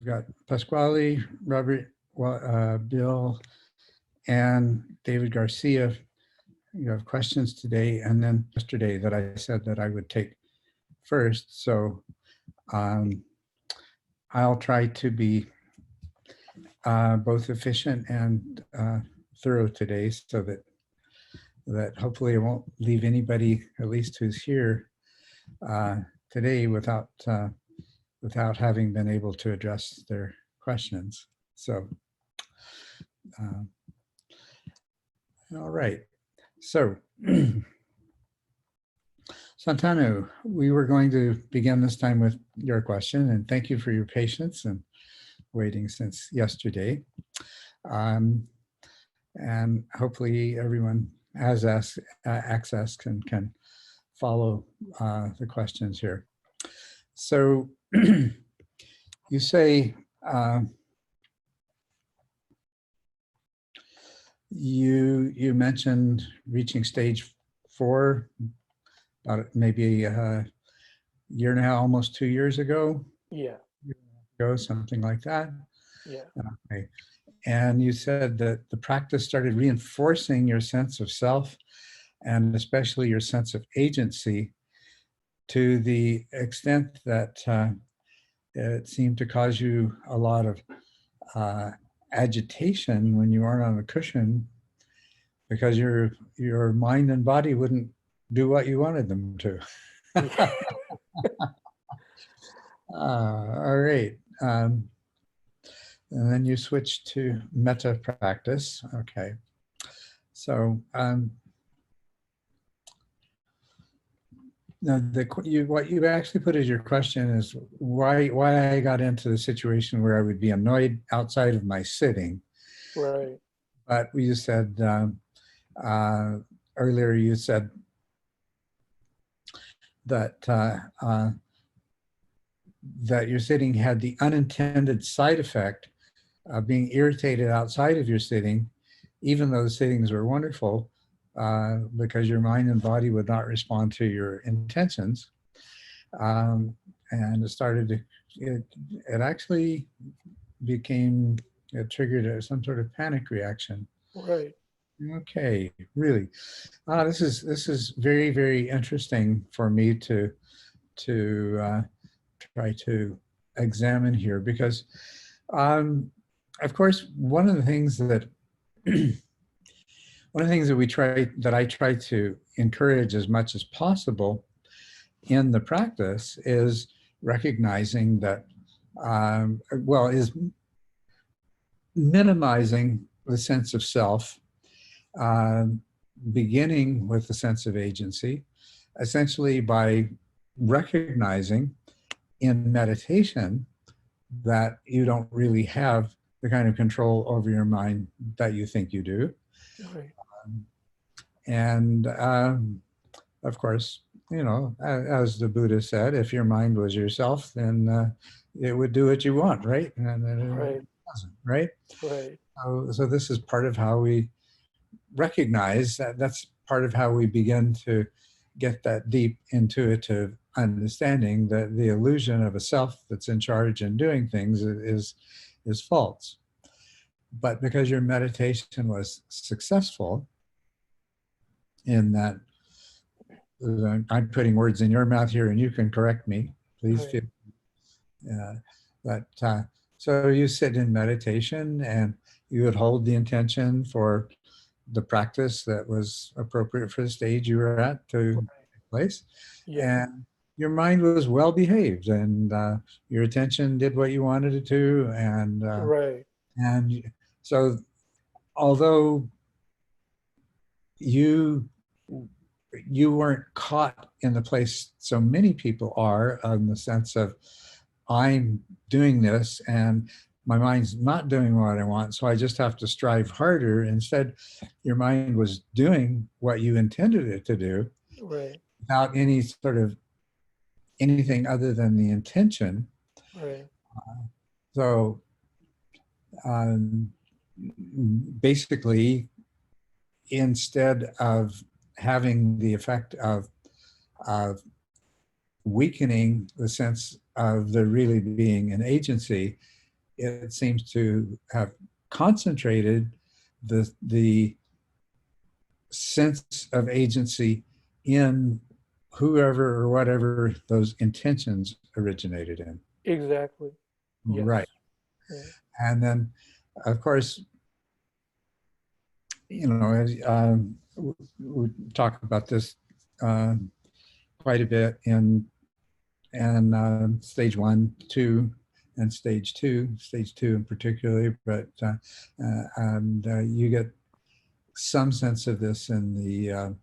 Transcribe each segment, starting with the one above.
We've got Pasquale, Robert, Bill, and David Garcia. You have questions today, and then yesterday that I said that I would take first. So I'll try to be both efficient and thorough today, so that hopefully I won't leave anybody, at least who's here today, without having been able to address their questions. So, all right. So, Santanu, we were going to begin this time with your question, and thank you for your patience and waiting since yesterday. And hopefully everyone has access and can follow the questions here. So you say you mentioned reaching stage 4 about maybe a year and a half, almost 2 years ago. Yeah. Something like that. Yeah. Okay. And you said that the practice started reinforcing your sense of self and especially your sense of agency to the extent that it seemed to cause you a lot of agitation when you aren't on a cushion because your mind and body wouldn't do what you wanted them to. All right. And then you switch to metta practice. Okay. So now what you actually put as your question is why I got into the situation where I would be annoyed outside of my sitting. Right. But you said earlier, you said that that your sitting had the unintended side effect of being irritated outside of your sitting, even though the sittings were wonderful, because your mind and body would not respond to your intentions. And it actually it triggered some sort of panic reaction. Right. Okay, really. This is very, very interesting for me to try to examine here, because of course one of the things that I try to encourage as much as possible in the practice is recognizing that is minimizing the sense of self, beginning with the sense of agency, essentially by recognizing in meditation that you don't really have the kind of control over your mind that you think you do. Right. And of course, as the Buddha said, if your mind was yourself, then it would do what you want, right? And it doesn't, right? Right. So this is part of how we recognize that. That's part of how we begin to get that deep intuitive understanding that the illusion of a self that's in charge and doing things is false. But because your meditation was successful in that, I'm putting words in your mouth here and you can correct me, please feel that. So you sit in meditation and you would hold the intention for the practice that was appropriate for the stage you were at to take place. Yeah. And your mind was well behaved, and your attention did what you wanted it to. And and so, although you weren't caught in the place so many people are, in the sense of I'm doing this and my mind's not doing what I want, so I just have to strive harder. Instead, your mind was doing what you intended it to do, without any sort of anything other than the intention. So basically, instead of having the effect of weakening the sense of there really being an agency, it seems to have concentrated the sense of agency in whoever or whatever those intentions originated in. Exactly. Yes. Right. Yeah. And then, of course, we talk about this uh, quite a bit in stage 1, 2, and stage two in particular, but you get some sense of this in the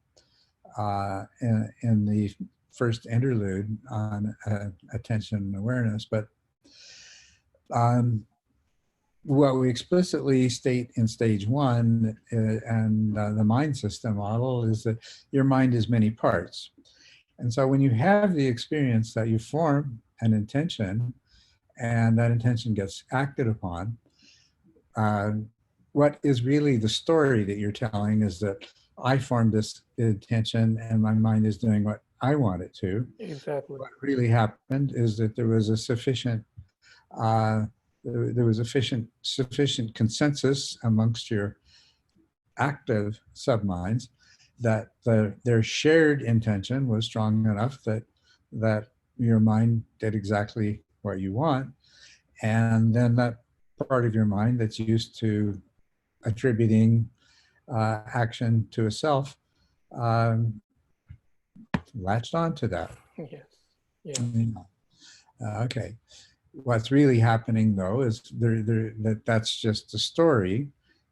first interlude on attention and awareness. But what we explicitly state in stage 1 and the mind system model is that your mind is many parts. And so when you have the experience that you form an intention and that intention gets acted upon, what is really the story that you're telling is that I formed this intention and my mind is doing what I want it to. Exactly. What really happened is that there was a sufficient sufficient consensus amongst your active subminds that their shared intention was strong enough that your mind did exactly what you want, and then that part of your mind that's used to attributing action to a self um, latched onto that. Yes. Yeah. Okay. What's really happening, though, is that's just a story,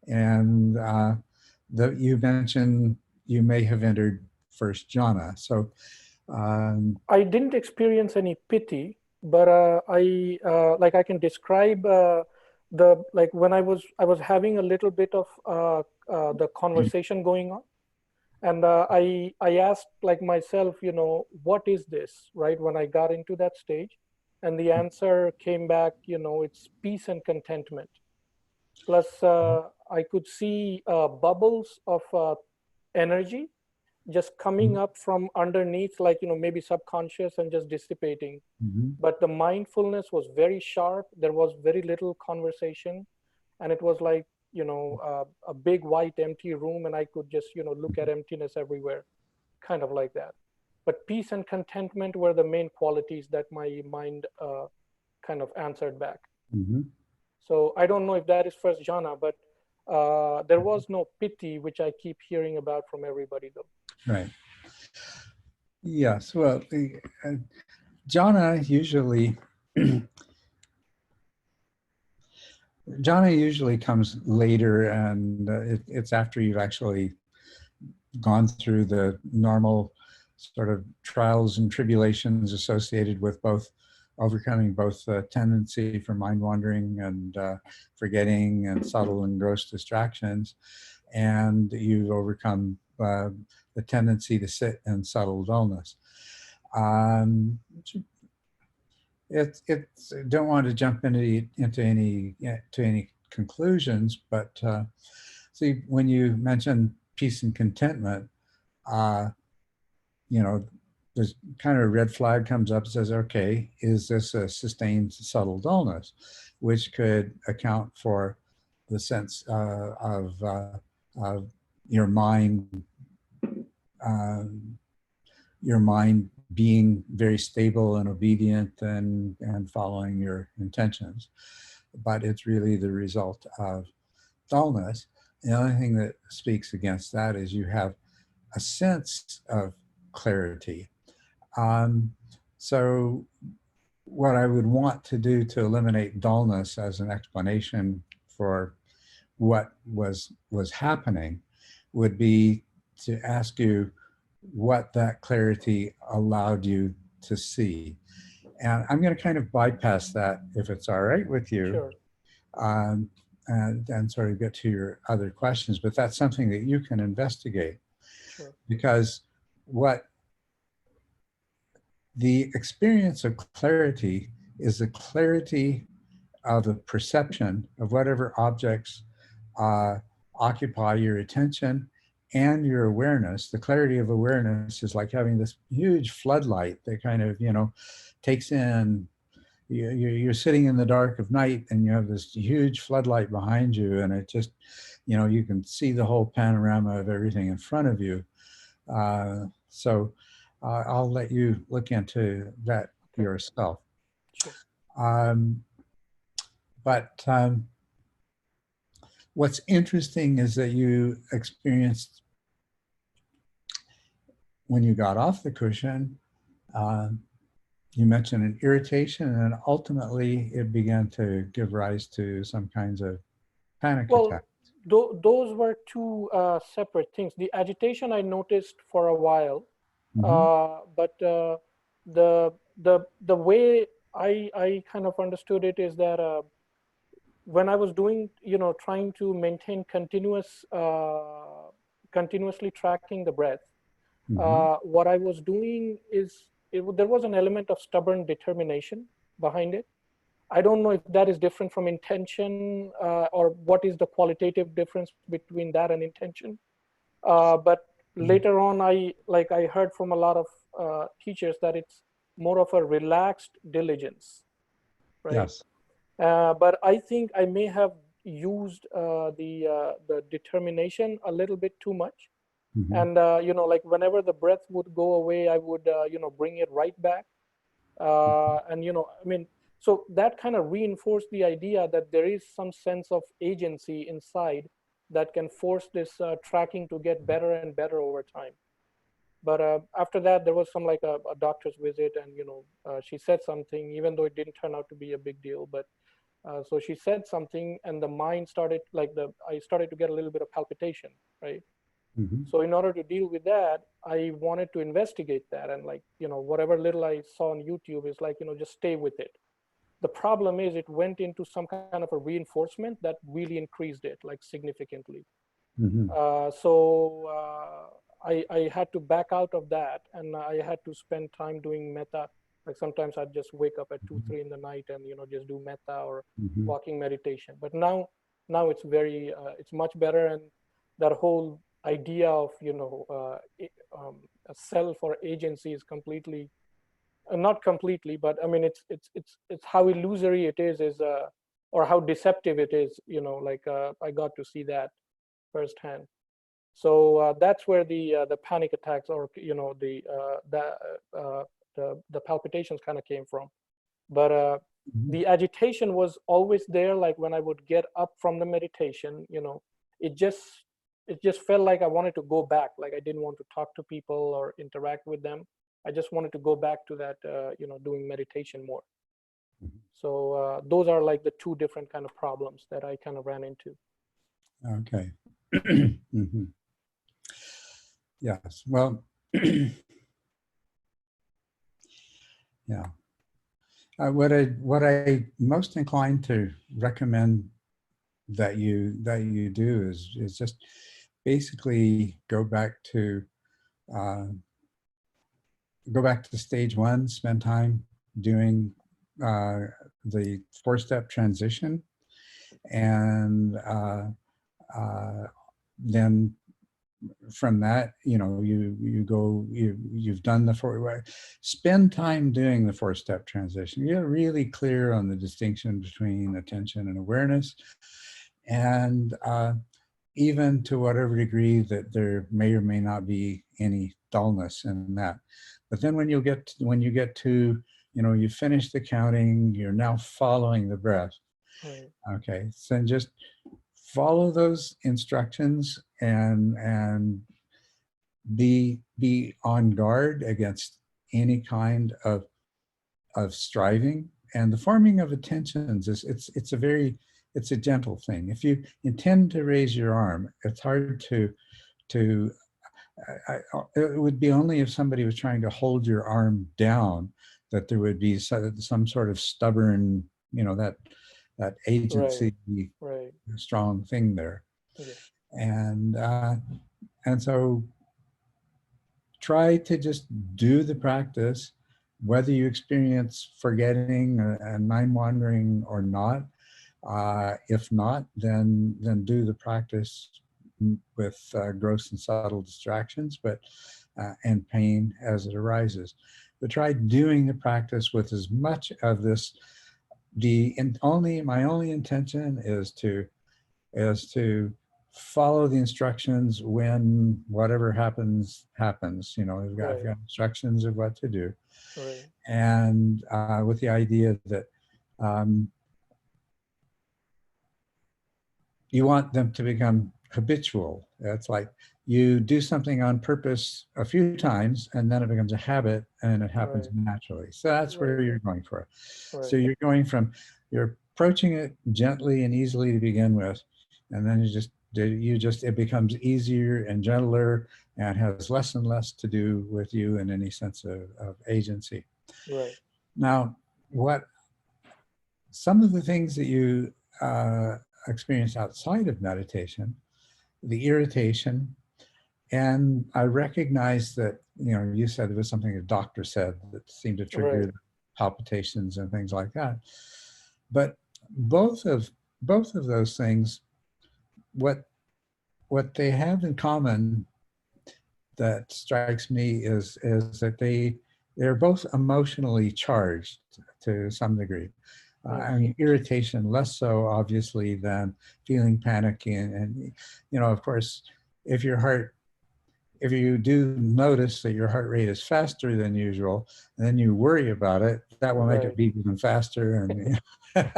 and that you mentioned you may have entered first jhana. So I didn't experience any pity, but I can describe the when I was having a little bit of the conversation going on, and I asked like myself, what is this, right? When I got into that stage, and the answer came back, it's peace and contentment. Plus, I could see bubbles of energy just coming up from underneath, like, maybe subconscious and just dissipating. Mhm. But the mindfulness was very sharp. There was very little conversation. And it was like, a big white empty room, and I could just, look at emptiness everywhere, kind of like that. But peace and contentment were the main qualities that my mind kind of answered back. Mhm. So I don't know if that is first jhana, but there was no pity, which I keep hearing about from everybody, though. Right. Yes. Well, jhana usually jhana usually comes later, and it's after you've actually gone through the normal sort of trials and tribulations associated with both overcoming both the tendency for mind wandering and forgetting and subtle and gross distractions, and you've overcome the tendency to sit in subtle dullness. Um, it's don't want to jump into any conclusions, but see, when you mention peace and contentment, uh, there's kind of a red flag comes up and says, okay, is this a sustained subtle dullness, which could account for the sense of your mind, uh, your mind being very stable and obedient and following your intentions. But it's really the result of dullness. The only thing that speaks against that is you have a sense of clarity. Um, so what I would want to do to eliminate dullness as an explanation for what was happening would be to ask you what that clarity allowed you to see. And I'm going to kind of bypass that, if it's all right with you, Sure. and sort of get to your other questions. But that's something that you can investigate, Sure. because what the experience of clarity is the clarity of the perception of whatever objects occupy your attention and your awareness. The clarity of awareness is like having this huge floodlight that kind of, takes in you're sitting in the dark of night and you have this huge floodlight behind you, and it just, you can see the whole panorama of everything in front of you. So I'll let you look into that yourself. Sure. But what's interesting is that you experienced, when you got off the cushion, you mentioned an irritation, and ultimately it began to give rise to some kinds of panic attack. Those were two separate things. The agitation I noticed for a while, but the way I kind of understood it is that when I was doing, trying to maintain continuously tracking the breath, what I was doing is there was an element of stubborn determination behind it. I don't know if that is different from intention or what is the qualitative difference between that and intention. But later on, I heard from a lot of teachers that it's more of a relaxed diligence, right? Yes. But I think I may have used the determination a little bit too much. And, like whenever the breath would go away, I would, bring it right back. And, I mean, so that kind of reinforced the idea that there is some sense of agency inside that can force this tracking to get better and better over time. But after that, there was some like a doctor's visit, and she said something, even though it didn't turn out to be a big deal. But so she said something, and the mind started I started to get a little bit of palpitation, right? So in order to deal with that, I wanted to investigate that, and whatever little I saw on YouTube is just stay with it. The problem is it went into some kind of a reinforcement that really increased it significantly. I had to back out of that, and I had to spend time doing metta. Like sometimes I'd just wake up at 2, 3 in the night and just do metta or walking meditation. But now it's it's much better, and that whole idea of a self or agency is completely, not completely, but I mean it's how illusory it is or how deceptive it is. I got to see that firsthand. So that's where the panic attacks or the palpitations kind of came from. But the agitation was always there. Like when I would get up from the meditation, it just felt like I wanted to go back. Like I didn't want to talk to people or interact with them. I just wanted to go back to that, doing meditation more. So those are like the two different kind of problems that I kind of ran into. Okay. Yes. Well, yeah. What I most inclined to recommend that you do is just basically go back to stage one. Spend time doing the 4-step transition, and then from that, you've done spend time doing the 4-step transition. You're really clear on the distinction between attention and awareness, and even to whatever degree that there may or may not be any dullness in that. But then when you get to you finish the counting, you're now following the breath. Right. Okay, so just follow those instructions and be on guard against any kind of striving. And the forming of attentions it's a gentle thing. If you intend to raise your arm, it's hard to it would be only if somebody was trying to hold your arm down that there would be some sort of stubborn, that agency, right. strong thing there. Yeah. And so try to just do the practice, whether you experience forgetting and mind wandering or not. If not, then do the practice with gross and subtle distractions, but and pain as it arises. But try doing the practice with as much of this my only intention is to follow the instructions when whatever happens. I've got instructions of what to do, right, and with the idea that you want them to become habitual. It's like you do something on purpose a few times, and then it becomes a habit, and it happens right, naturally. So that's where right, you're going for. So right, you're approaching it gently and easily to begin with, and then it becomes easier and gentler, and has less and less to do with you in any sense of agency. right, Now, what some of the things that you experience outside of meditation, the irritation, and I recognize that, you said it was something a doctor said that seemed to trigger right, palpitations and things like that. But both of those things, what they have in common that strikes me is that they're both emotionally charged to some degree. yes, I mean, irritation less so obviously than feeling panicky, and of course, if you do notice that your heart rate is faster than usual, and then you worry about it, that will make it right, beat even faster, and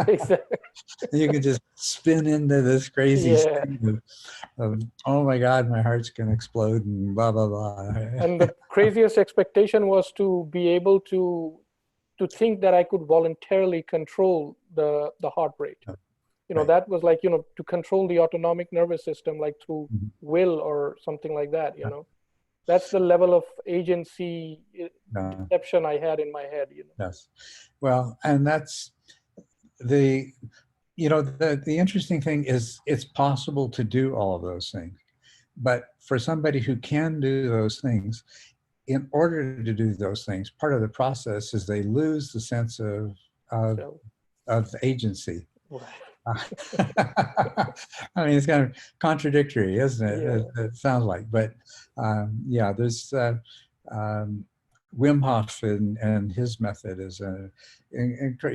exactly, you can just spin into this crazy yeah. state of, oh my God, my heart's going to explode and blah, blah, blah. And the craziest expectation was to be able to think that I could voluntarily control the heart rate. Right. That was like, to control the autonomic nervous system, like through Mhm. will or something like that. That's the level of agency deception I had in my head. Yes. Well, and that's the, the interesting thing is it's possible to do all of those things. But for somebody who can do those things, in order to do those things, part of the process is they lose the sense of, So, of agency. right. I mean, it's kind of contradictory, isn't it? Yeah. It sounds like, but yeah, there's um, Wim Hof and his method is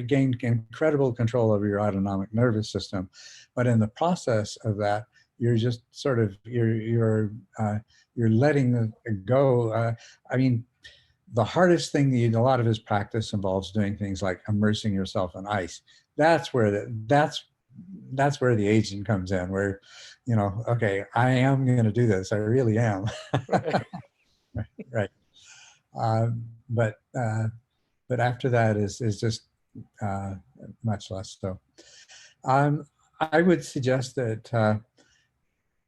gain incredible control over your autonomic nervous system, but in the process of that, you're just sort of you're letting it go. I mean, the hardest thing a lot of his practice involves doing things like immersing yourself in ice. That's where that's where the aging comes in, where, okay, I am going to do this. I really am. Right. Right. But after that is just uh, much less so. I would suggest that,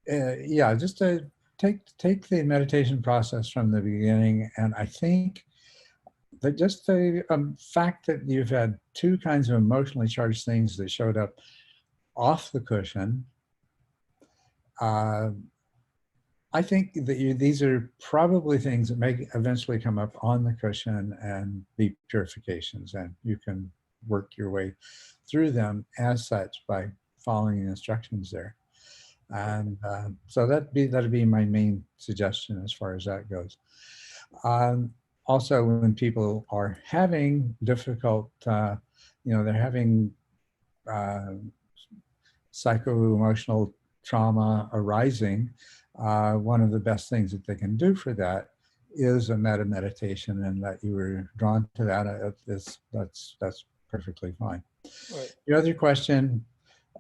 yeah, just to take the meditation process from the beginning. And I think that just the fact that you've had two kinds of emotionally charged things that showed up off the cushion, I think that these are probably things that may eventually come up on the cushion and be purifications, and you can work your way through them as such by following the instructions there. And so that'd be my main suggestion as far as that goes. Also, when people are having difficult, they're having psycho-emotional trauma arising, one of the best things that they can do for that is a meditation, and that you were drawn to that. That's perfectly fine. Right. The other question,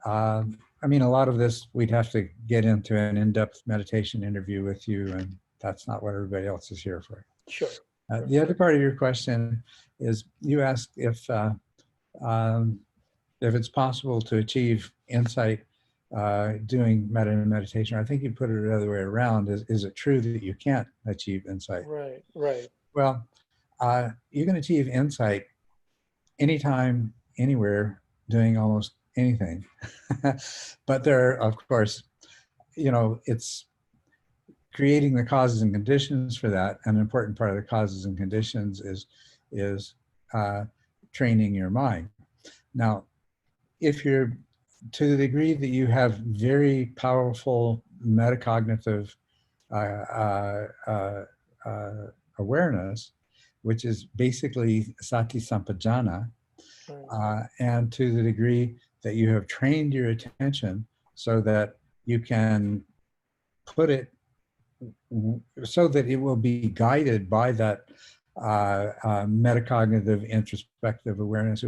I mean, a lot of this we'd have to get into an in-depth meditation interview with you, and that's not what everybody else is here for. Sure. The other part of your question is you asked if it's possible to achieve insight doing meditation. I think you put it the other way around. Is it true that you can't achieve insight? Right. Right. Well, you can achieve insight anytime, anywhere, doing almost anything. But there, of course, it's creating the causes and conditions for that. An important part of the causes and conditions is training your mind. Now, if you're to the degree that you have very powerful metacognitive awareness, which is basically sati sampajana, and to the degree that you have trained your attention so that you can put it so that it will be guided by that metacognitive introspective awareness.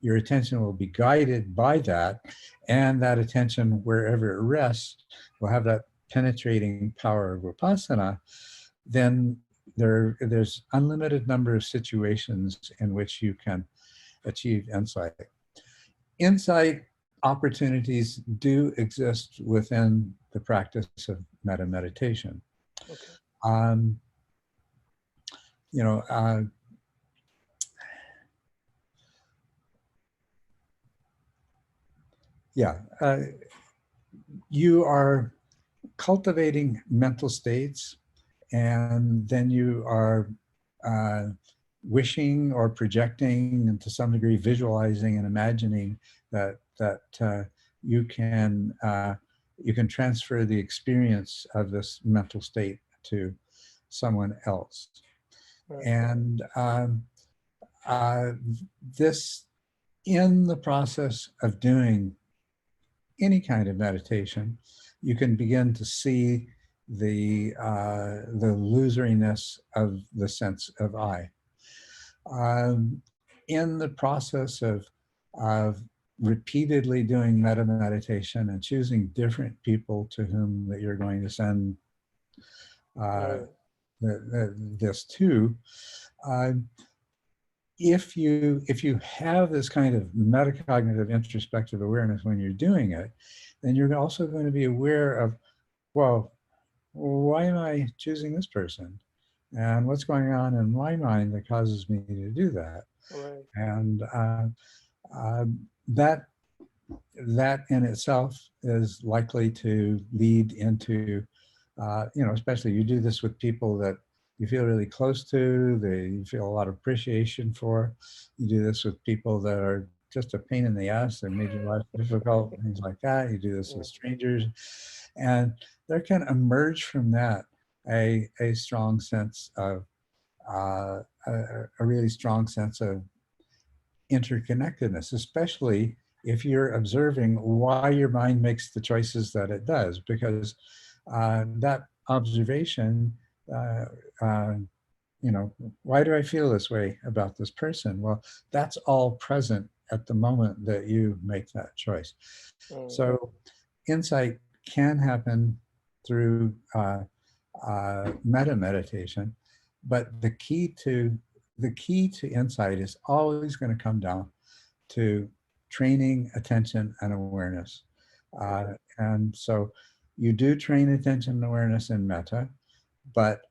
Your attention will be guided by that, and that attention, wherever it rests, will have that penetrating power of vipassana. Then there's unlimited number of situations in which you can achieve insight. Insight opportunities do exist within the practice of metta meditation. Okay. You know, you are cultivating mental states, and then you are wishing or projecting, and to some degree visualizing and imagining that you can transfer the experience of this mental state to someone else. Right. And this, in the process of doing any kind of meditation, you can begin to see the illusoriness of the sense of I. In the process of repeatedly doing metta meditation and choosing different people to whom that you're going to send this to, if you have this kind of metacognitive introspective awareness when you're doing it, then you're also going to be aware of, well, why am I choosing this person? And what's going on in my mind that causes me to do that? Right. And that in itself is likely to lead into, especially you do this with people that you feel really close to, you feel a lot of appreciation for. You do this with people that are just a pain in the ass, that made your life difficult, things like that. You do this with strangers. And there can emerge from that a strong sense of, a really strong sense of interconnectedness, especially if you're observing why your mind makes the choices that it does, because that observation, why do I feel this way about this person? Well, that's all present at the moment that you make that choice. So insight can happen through metta meditation, but the key to insight is always going to come down to training attention and awareness. And so you do train attention and awareness in metta, but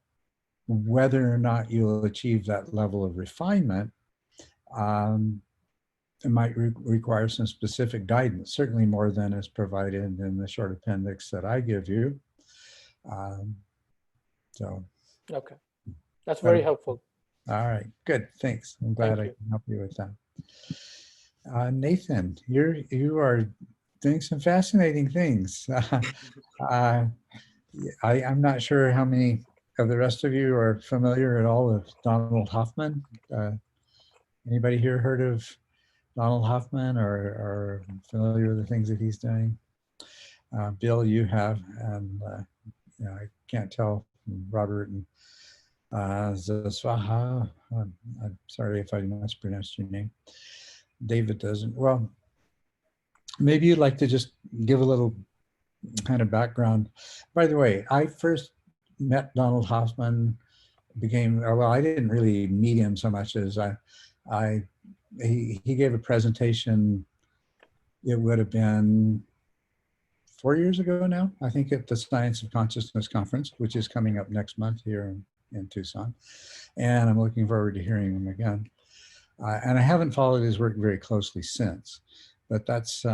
whether or not you'll achieve that level of refinement, it might require some specific guidance, certainly more than is provided in the short appendix that I give you. Okay, that's very helpful. All right, good, thanks. I'm glad I can help you with that. Nathan, you are doing some fascinating things. I'm not sure how many of the rest of you are familiar at all with Donald Hoffman. Anybody here heard of Donald Hoffman or familiar with the things that he's doing? Bill, you have, and I can't tell from Robert and Zaswaha. I'm sorry if I mispronounced your name. David doesn't. Well, maybe you'd like to just give a little kind of background. By the way, I first met Donald Hoffman, I didn't really meet him so much as he gave a presentation. It would have been 4 years ago now, I think, at the Science of Consciousness Conference, which is coming up next month here in Tucson. And I'm looking forward to hearing him again. And I haven't followed his work very closely since, but that's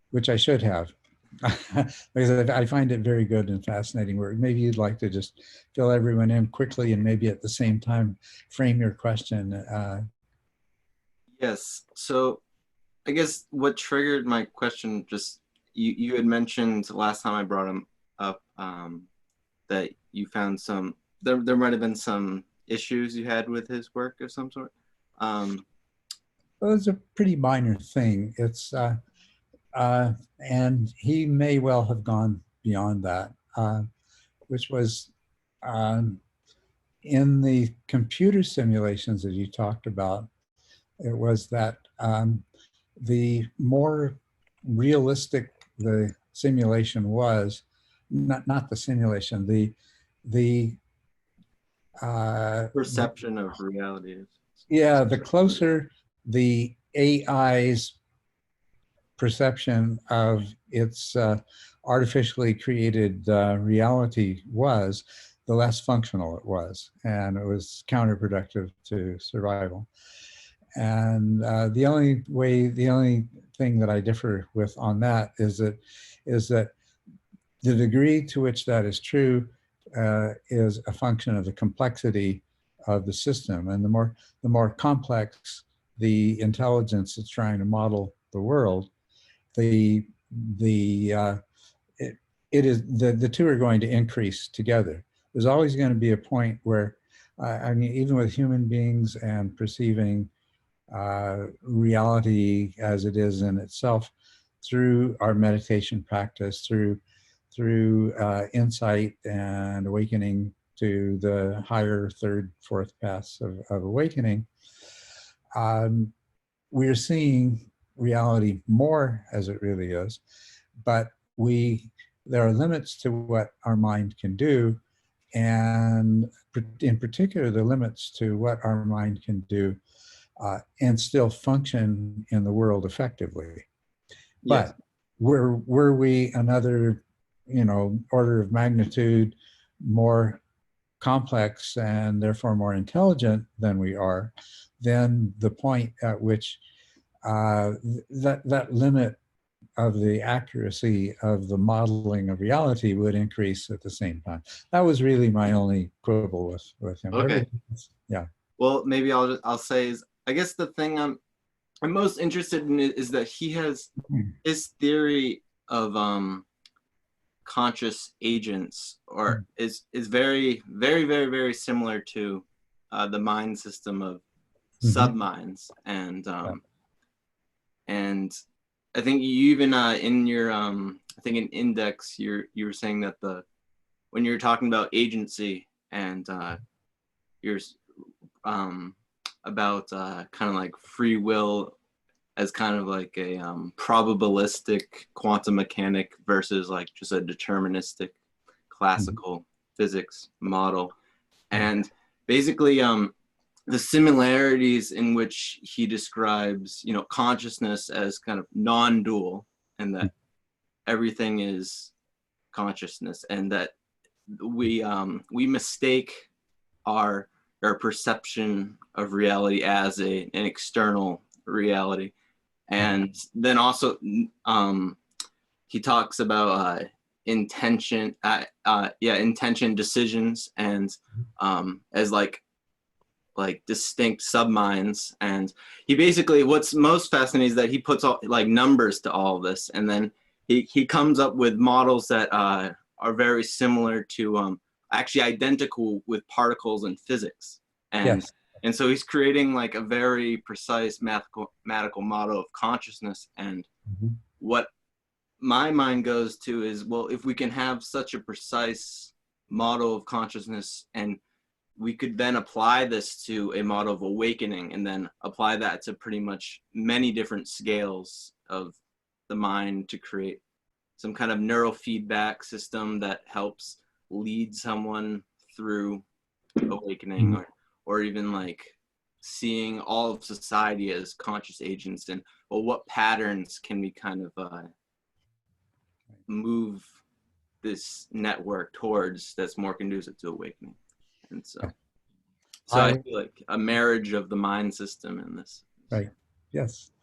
which I should have, because I find it very good and fascinating work. Maybe you'd like to just fill everyone in quickly and maybe at the same time frame your question. Yes, so I guess what triggered my question, just you had mentioned last time I brought him up that you found there might have been some issues you had with his work of some sort? It was a pretty minor thing. It's and he may well have gone beyond that, which was in the computer simulations that you talked about. It was that the more realistic the simulation was, not the simulation, the perception of reality is. Yeah, the closer the AI's perception of its artificially created reality was, the less functional it was, and it was counterproductive to survival. And the only thing that I differ with on that is that the degree to which that is true is a function of the complexity of the system, and the more complex the intelligence that's trying to model the world, the two are going to increase together. There's always going to be a point where, I mean, even with human beings and perceiving reality as it is in itself, through our meditation practice, through insight and awakening to the higher third, fourth paths of awakening, we're seeing reality more as it really is, but there are limits to what our mind can do, and in particular, the limits to what our mind can do and still function in the world effectively. Yes. But were we another, order of magnitude more complex and therefore more intelligent than we are, then the point at which that limit of the accuracy of the modeling of reality would increase at the same time. That was really my only quibble with him. Okay. Yeah. Well, maybe I'll say is, I guess the thing I'm most interested in is that he has his theory of conscious agents, or is very, very, very, very similar to the mind system of subminds, and I think you even in your I think in index you were saying that when you're talking about agency and you're about kind of like free will as kind of like a probabilistic quantum mechanic versus like just a deterministic classical physics model, and basically the similarities in which he describes, consciousness as kind of non-dual, and that everything is consciousness, and that we mistake our perception of reality as an external reality. And then also he talks about intention decisions, and as like distinct subminds. And he basically, what's most fascinating is that he puts all like numbers to all of this, and then he comes up with models that are very similar to actually identical with particles in physics. And yes. And so he's creating like a very precise mathematical model of consciousness. And what my mind goes to is, well, if we can have such a precise model of consciousness, and we could then apply this to a model of awakening, and then apply that to pretty much many different scales of the mind to create some kind of neurofeedback system that helps lead someone through awakening, or even like seeing all of society as conscious agents, and what patterns can we kind of move this network towards that's more conducive to awakening. And so I feel like a marriage of the mind system in this. Right. Yes.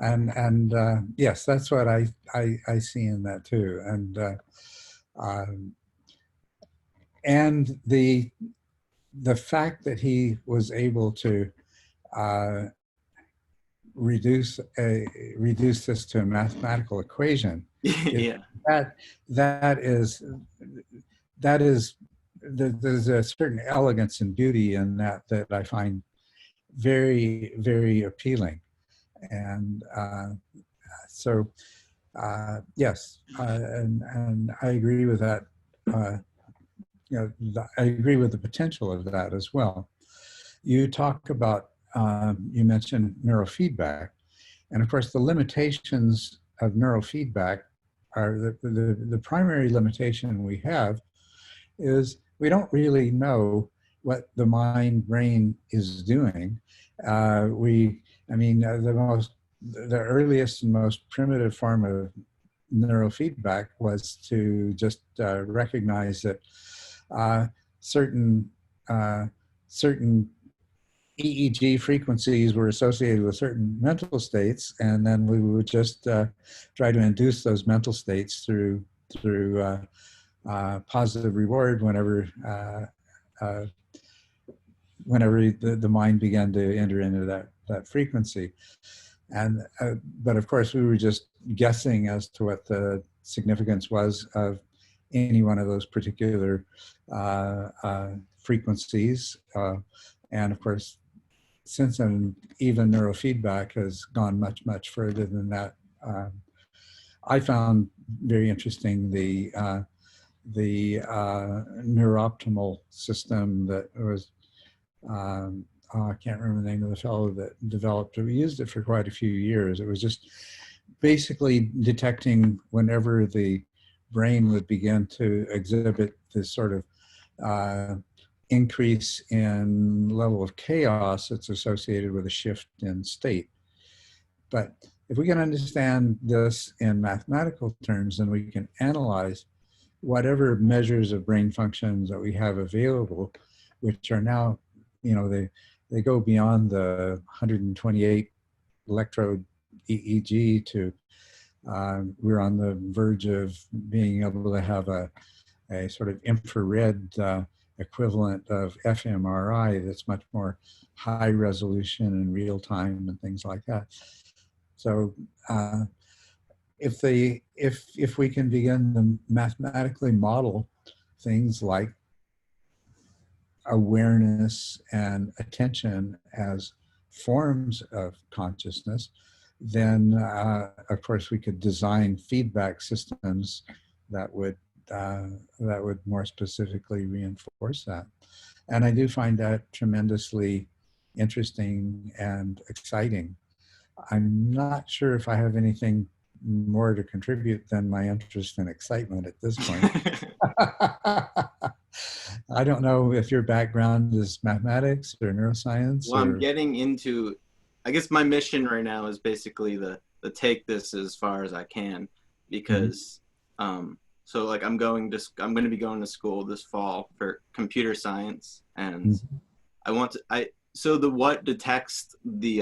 And yes, that's what I see in that too. And the fact that he was able to reduce this to a mathematical equation, Yeah. that is there's a certain elegance and beauty in that I find very, very appealing. And so, yes, and I agree with that. I agree with the potential of that as well. You talk about, you mentioned neurofeedback, and of course the limitations of neurofeedback are the primary limitation we have is we don't really know what the mind-brain is doing. The earliest and most primitive form of neurofeedback was to just recognize that certain EEG frequencies were associated with certain mental states, and then we would just try to induce those mental states through positive reward whenever the mind began to enter into that frequency. And but of course we were just guessing as to what the significance was of any one of those particular frequencies. And of course, since then, even neurofeedback has gone much, much further than that. I found very interesting the neurooptimal system that was, I can't remember the name of the fellow that developed it. We used it for quite a few years. It was just basically detecting whenever the brain would begin to exhibit this sort of increase in level of chaos that's associated with a shift in state. But if we can understand this in mathematical terms, then we can analyze whatever measures of brain functions that we have available, which are now, they go beyond the 128 electrode EEG to, we're on the verge of being able to have a sort of infrared equivalent of fMRI that's much more high resolution and real time and things like that. So if we can begin to mathematically model things like awareness and attention as forms of consciousness, then of course we could design feedback systems that would more specifically reinforce that. And I do find that tremendously interesting and exciting. I'm not sure if I have anything more to contribute than my interest and excitement at this point. I don't know if your background is mathematics or neuroscience. Well, I'm getting into, I guess my mission right now is basically the take this as far as I can, because so like I'm going to be going to school this fall for computer science, and what detects the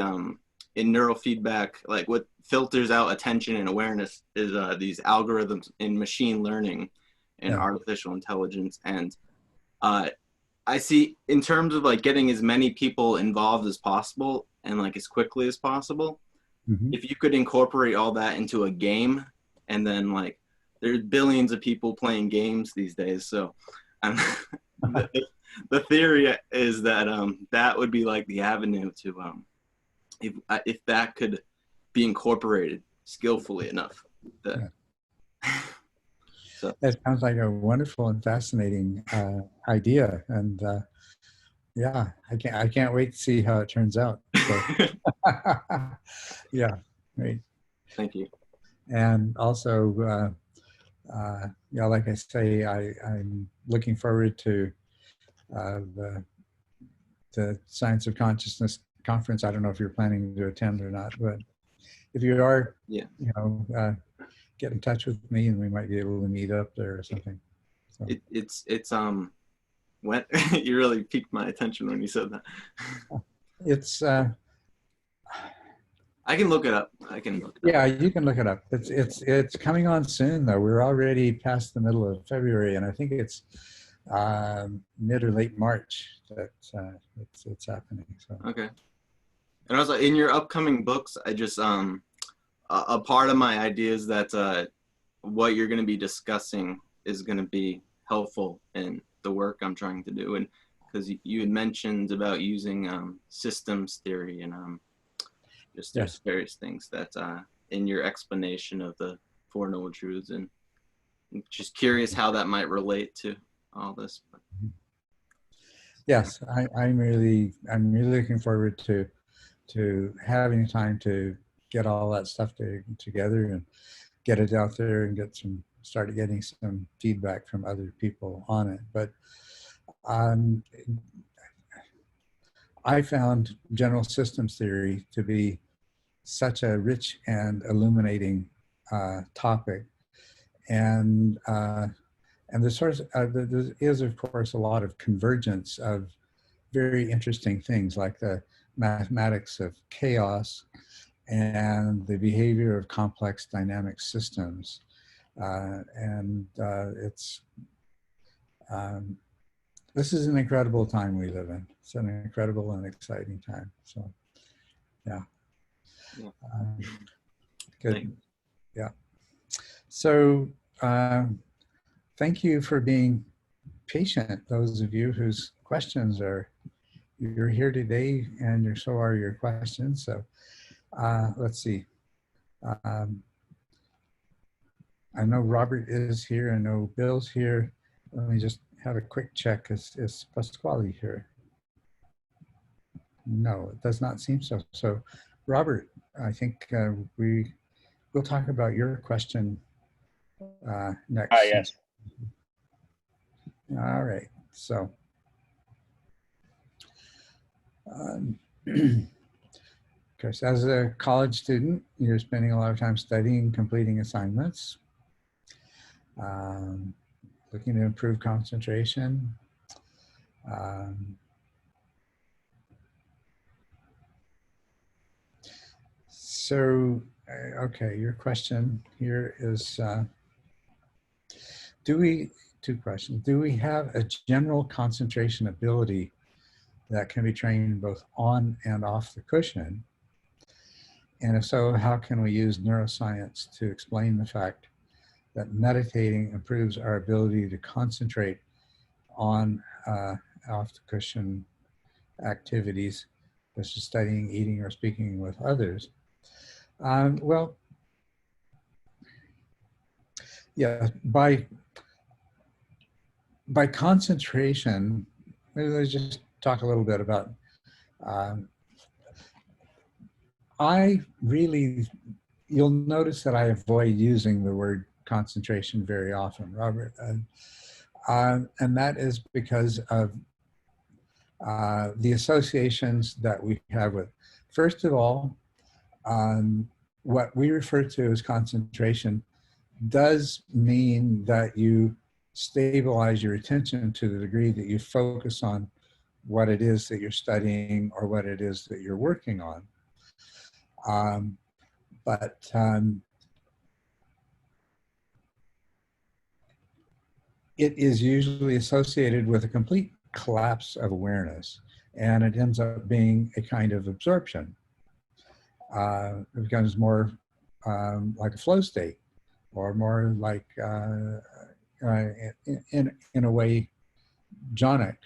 in neurofeedback, like what filters out attention and awareness is these algorithms in machine learning and artificial intelligence. And I see, in terms of like getting as many people involved as possible and like as quickly as possible, if you could incorporate all that into a game, and then like there's billions of people playing games these days. So the theory is that that would be like the avenue to, if that could be incorporated skillfully enough. So that sounds like a wonderful and fascinating idea, and yeah, I can't wait to see how it turns out. So, yeah, great. Thank you. And also, like I say, I'm looking forward to the Science of Consciousness conference. I don't know if you're planning to attend or not, but if you are, get in touch with me and we might be able to meet up there or something. So. It's when you really piqued my attention when you said that. It's I can look it up. Yeah, you can look it up. It's coming on soon though. We're already past the middle of February, and I think it's mid or late March that it's happening. So. Okay. And also, in your upcoming books, I just a part of my idea is that what you're going to be discussing is going to be helpful in the work I'm trying to do. And because you had mentioned about using systems theory and just there's various things that in your explanation of the Four Noble Truths, and I'm just curious how that might relate to all this. Yes, I'm really looking forward to having time to get all that stuff together and get it out there and start getting some feedback from other people on it. But I found general systems theory to be such a rich and illuminating topic, and there is of course a lot of convergence of very interesting things like the mathematics of chaos and the behavior of complex dynamic systems, this is an incredible time we live in. It's an incredible and exciting time. So, yeah. Good. Yeah. So, thank you for being patient. Those of you whose questions you're here today, and so are your questions. So, let's see. I know Robert is here. I know Bill's here. Let me just have a quick check. Is Pasquale here? No, it does not seem so. So, Robert, I think we'll talk about your question next. Yes. All right. So, because as a college student, you're spending a lot of time studying, completing assignments, looking to improve concentration. Okay, your question here is, two questions. Do we have a general concentration ability that can be trained both on and off the cushion? And if so, how can we use neuroscience to explain the fact that meditating improves our ability to concentrate on off the cushion activities, such as studying, eating, or speaking with others? Well, yeah, by concentration, maybe let's just talk a little bit about, you'll notice that I avoid using the word concentration very often, Robert. And that is because of the associations that we have with, first of all, what we refer to as concentration does mean that you stabilize your attention to the degree that you focus on what it is that you're studying or what it is that you're working on. But it is usually associated with a complete collapse of awareness, and it ends up being a kind of absorption. It becomes more like a flow state, or more like, in a way, jhanic,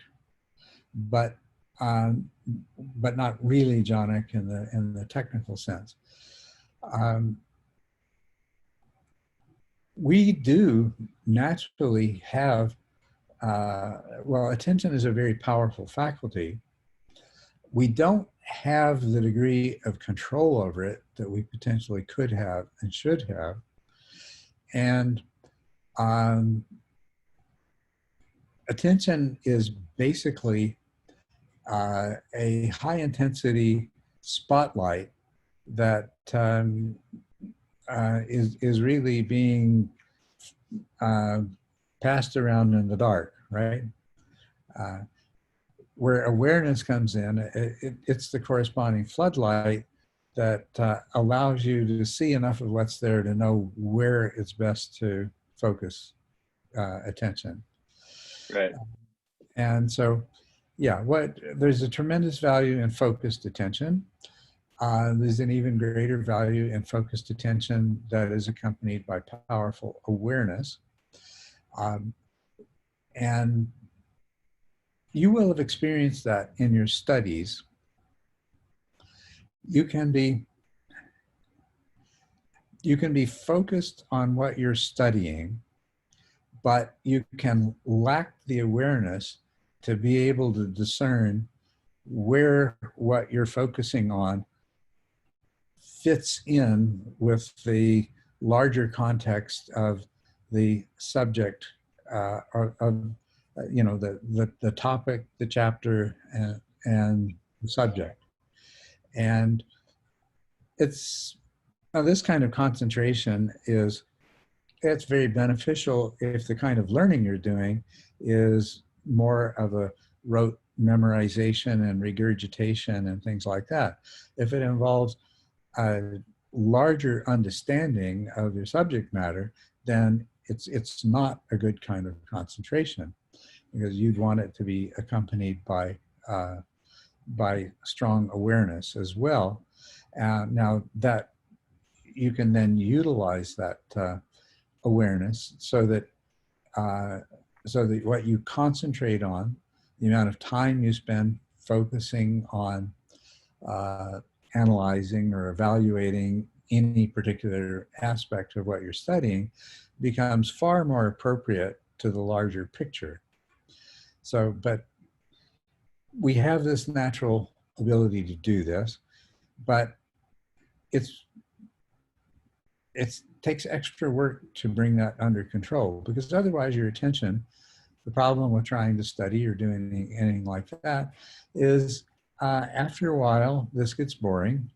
but not really jhanic in the technical sense. We do naturally have, well, attention is a very powerful faculty. We don't have the degree of control over it that we potentially could have and should have. And attention is basically a high intensity spotlight that is really being passed around in the dark, right? Where awareness comes in, it's the corresponding floodlight that allows you to see enough of what's there to know where it's best to focus attention. Right. And so, yeah, there's a tremendous value in focused attention. There's an even greater value in focused attention that is accompanied by powerful awareness. And you will have experienced that in your studies. You can be focused on what you're studying, but you can lack the awareness to be able to discern where what you're focusing on fits in with the larger context of the subject, of you know, the topic, the chapter, and the subject. And it's this kind of concentration it's very beneficial if the kind of learning you're doing is more of a rote memorization and regurgitation and things like that. If it involves a larger understanding of your subject matter, then it's not a good kind of concentration, because you'd want it to be accompanied by strong awareness as well. Now that you can then utilize that awareness so that what you concentrate on, the amount of time you spend focusing on analyzing or evaluating any particular aspect of what you're studying, becomes far more appropriate to the larger picture. So, but we have this natural ability to do this, but it takes extra work to bring that under control, because otherwise your attention, the problem with trying to study or doing anything like that is after a while, this gets boring,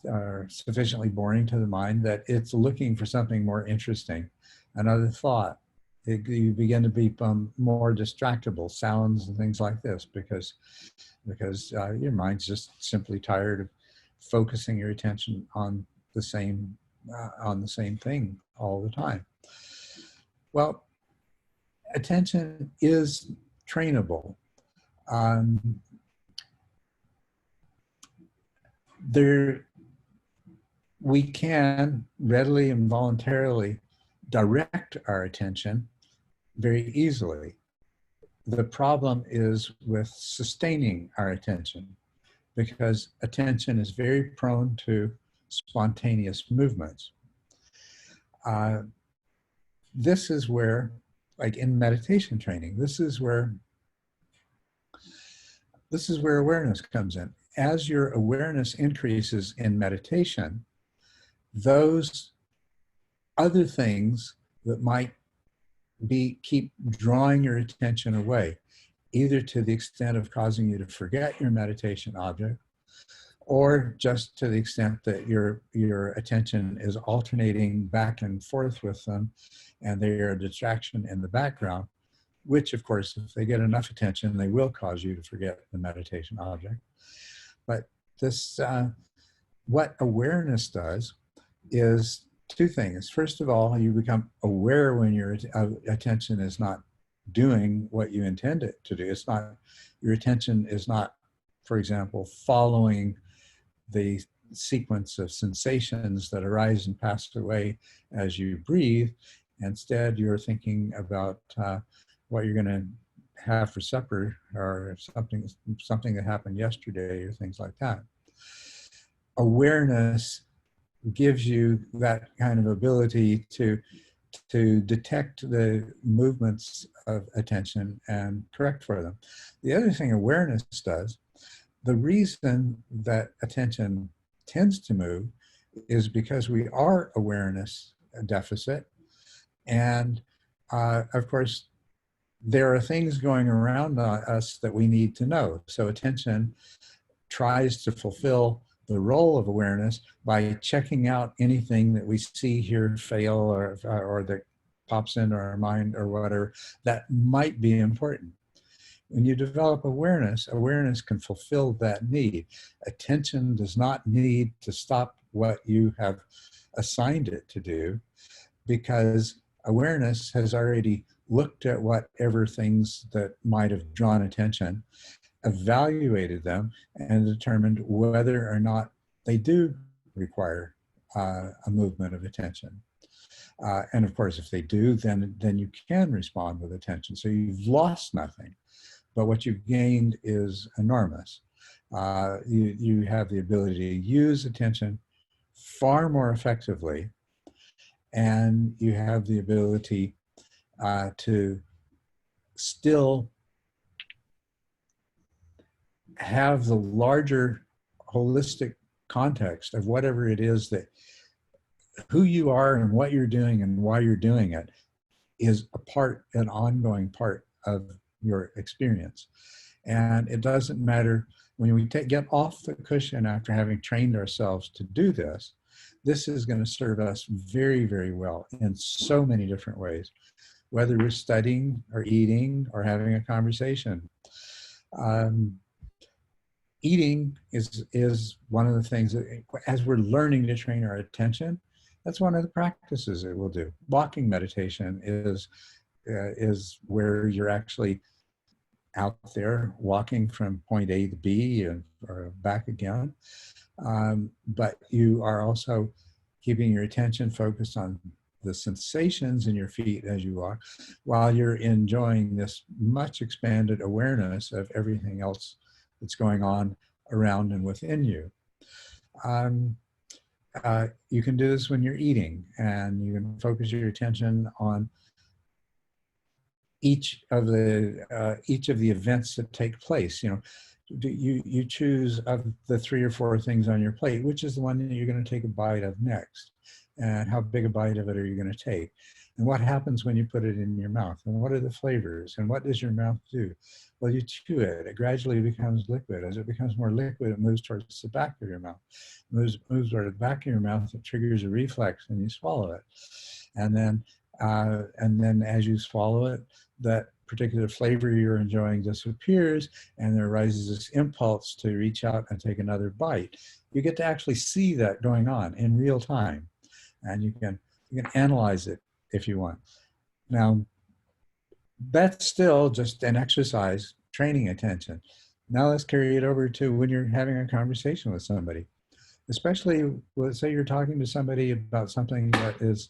or sufficiently boring to the mind that it's looking for something more interesting, another thought. You begin to become more distractible, sounds and things like this, because your mind's just simply tired of focusing your attention on the same thing all the time. Well, attention is trainable. We can readily and voluntarily direct our attention very easily. The problem is with sustaining our attention, because attention is very prone to spontaneous movements. This is where, like in meditation training, this is where awareness comes in. As your awareness increases in meditation, those other things that might keep drawing your attention away, either to the extent of causing you to forget your meditation object, or just to the extent that your attention is alternating back and forth with them and they are a distraction in the background, which of course, if they get enough attention, they will cause you to forget the meditation object. But this, what awareness does is two things. First of all, you become aware when your attention is not doing what you intend it to do. It's not, your attention is not, for example, following the sequence of sensations that arise and pass away as you breathe. Instead, you're thinking about what you're going to have for supper, or something that happened yesterday, or things like that. Awareness gives you that kind of ability to detect the movements of attention and correct for them. The other thing awareness does, the reason that attention tends to move is because we are awareness deficit. And of course, there are things going around us that we need to know. So attention tries to fulfill the role of awareness by checking out anything that we see, hear, fail, or that pops into our mind or whatever that might be important. When you develop awareness, awareness can fulfill that need. Attention does not need to stop what you have assigned it to do, because awareness has already looked at whatever things that might have drawn attention, evaluated them, and determined whether or not they do require a movement of attention. And of course, if they do, then you can respond with attention. So you've lost nothing. but what you've gained is enormous. You have the ability to use attention far more effectively, and you have the ability to still have the larger holistic context of whatever it is that who you are and what you're doing and why you're doing it is an ongoing part of your experience. And it doesn't matter when we get off the cushion after having trained ourselves to do this. This is going to serve us very, very well in so many different ways, whether we're studying or eating or having a conversation. Eating is one of the things that, as we're learning to train our attention, that's one of the practices that we'll do. Walking meditation is where you're actually out there walking from point A to B or back again. But you are also keeping your attention focused on the sensations in your feet as you walk, while you're enjoying this much expanded awareness of everything else that's going on around and within you. You can do this when you're eating, and you can focus your attention on each of the events that take place. You know, you choose of the 3 or 4 things on your plate, which is the one that you're going to take a bite of next, and how big a bite of it are you going to take, and what happens when you put it in your mouth, and what are the flavors, and what does your mouth do? Well, you chew it. It gradually becomes liquid. As it becomes more liquid, it moves towards the back of your mouth. It moves toward the back of your mouth. It triggers a reflex, and you swallow it. And then as you swallow it, that particular flavor you're enjoying disappears, and there arises this impulse to reach out and take another bite. You get to actually see that going on in real time, and you can analyze it if you want. Now, that's still just an exercise training attention. Now let's carry it over to when you're having a conversation with somebody, especially, let's say you're talking to somebody about something that has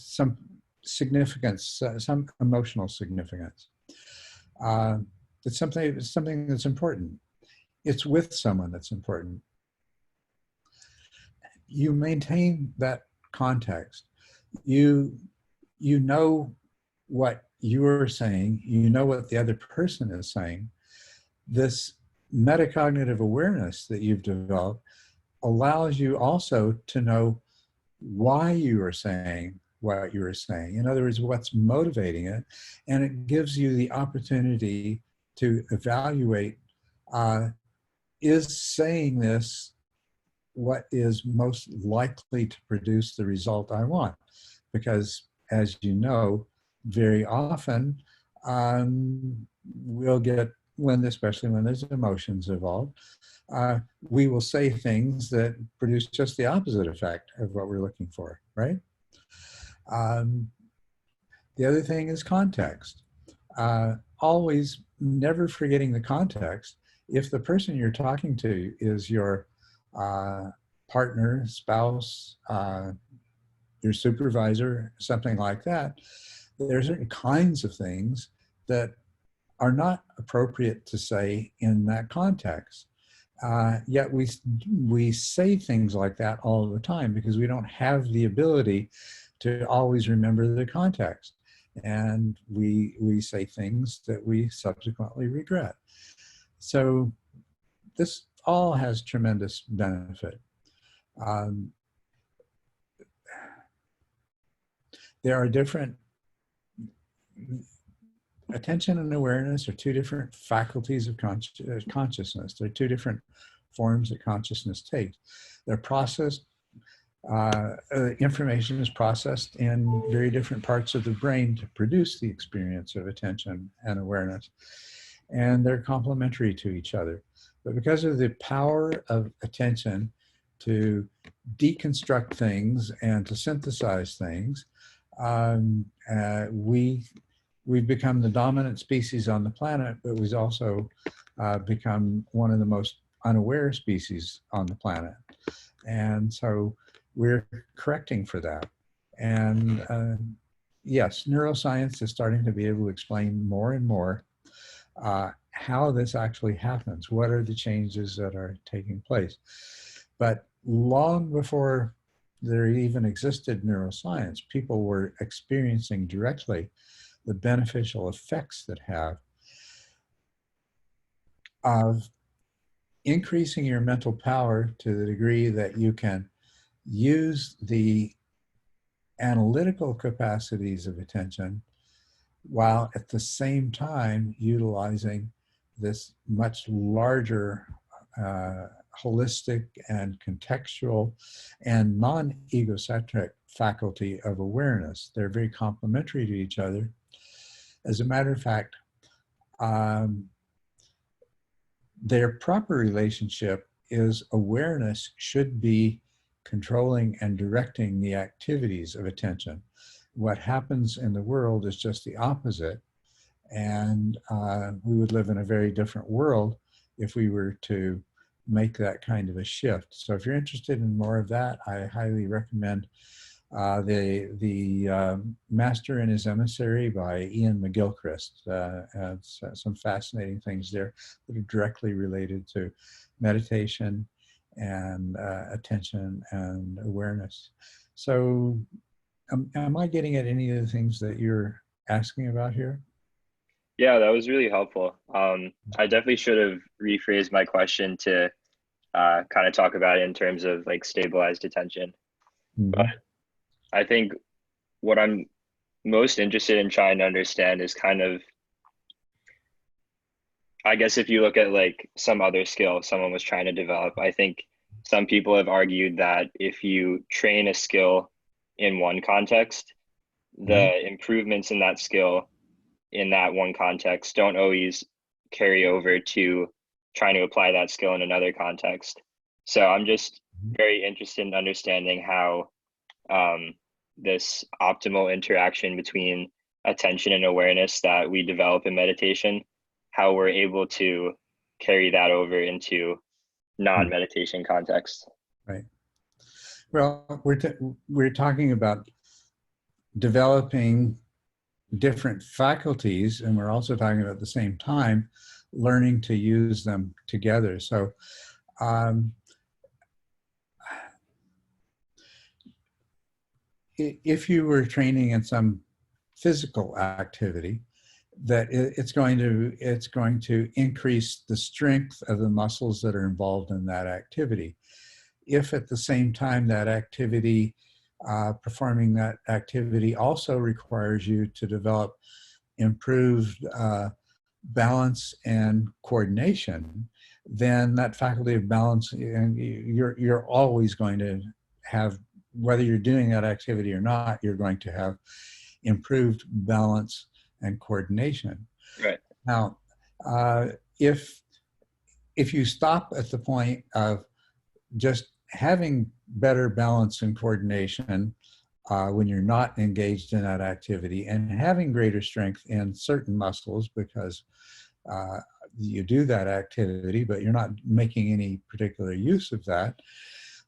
some significance, some emotional significance. It's something that's important. It's with someone that's important. You maintain that context. You know what you're saying. You know what the other person is saying. This metacognitive awareness that you've developed allows you also to know why you are saying what you are saying. In other words, what's motivating it. And it gives you the opportunity to evaluate, is saying this what is most likely to produce the result I want? Because, as you know, very often we'll get, especially when there's emotions involved, we will say things that produce just the opposite effect of what we're looking for, right? The other thing is context. Always never forgetting the context. If the person you're talking to is your partner, spouse, your supervisor, something like that, there are certain kinds of things that are not appropriate to say in that context. Yet we say things like that all the time because we don't have the ability to always remember the context. And we say things that we subsequently regret. So this all has tremendous benefit. There are different, attention and awareness are 2 different faculties of consciousness. They're 2 different forms that consciousness takes. They're processed, information is processed in very different parts of the brain to produce the experience of attention and awareness. And they're complementary to each other. But because of the power of attention to deconstruct things and to synthesize things, we've become the dominant species on the planet, but we've also become one of the most unaware species on the planet. And so we're correcting for that. And yes, neuroscience is starting to be able to explain more and more how this actually happens. What are the changes that are taking place? But long before there even existed neuroscience, people were experiencing directly the beneficial effects that have of increasing your mental power to the degree that you can use the analytical capacities of attention while at the same time utilizing this much larger holistic and contextual and non-egocentric faculty of awareness. They're very complementary to each other. As a matter of fact, their proper relationship is awareness should be controlling and directing the activities of attention. What happens in the world is just the opposite, and we would live in a very different world if we were to make that kind of a shift. So if you're interested in more of that, I highly recommend the Master and His Emissary by Ian McGilchrist. Has some fascinating things there that are directly related to meditation and attention and awareness. So am I getting at any of the things that you're asking about here? Yeah, that was really helpful. I definitely should have rephrased my question to kind of talk about it in terms of like stabilized attention. Mm-hmm. But I think what I'm most interested in trying to understand is kind of, I guess if you look at like some other skill someone was trying to develop, I think some people have argued that if you train a skill in one context, the improvements in that skill in that one context don't always carry over to trying to apply that skill in another context. So I'm just very interested in understanding how this optimal interaction between attention and awareness that we develop in meditation, how we're able to carry that over into non-meditation contexts. Right. Well, we're talking about developing different faculties, and we're also talking about at the same time learning to use them together. So if you were training in some physical activity, that it's going to increase the strength of the muscles that are involved in that activity. If at the same time that activity, performing that activity also requires you to develop improved balance and coordination, then that faculty of balance, and you're always going to have, whether you're doing that activity or not, you're going to have improved balance and coordination. Right. Now, if you stop at the point of just having better balance and coordination when you're not engaged in that activity, and having greater strength in certain muscles because you do that activity, but you're not making any particular use of that,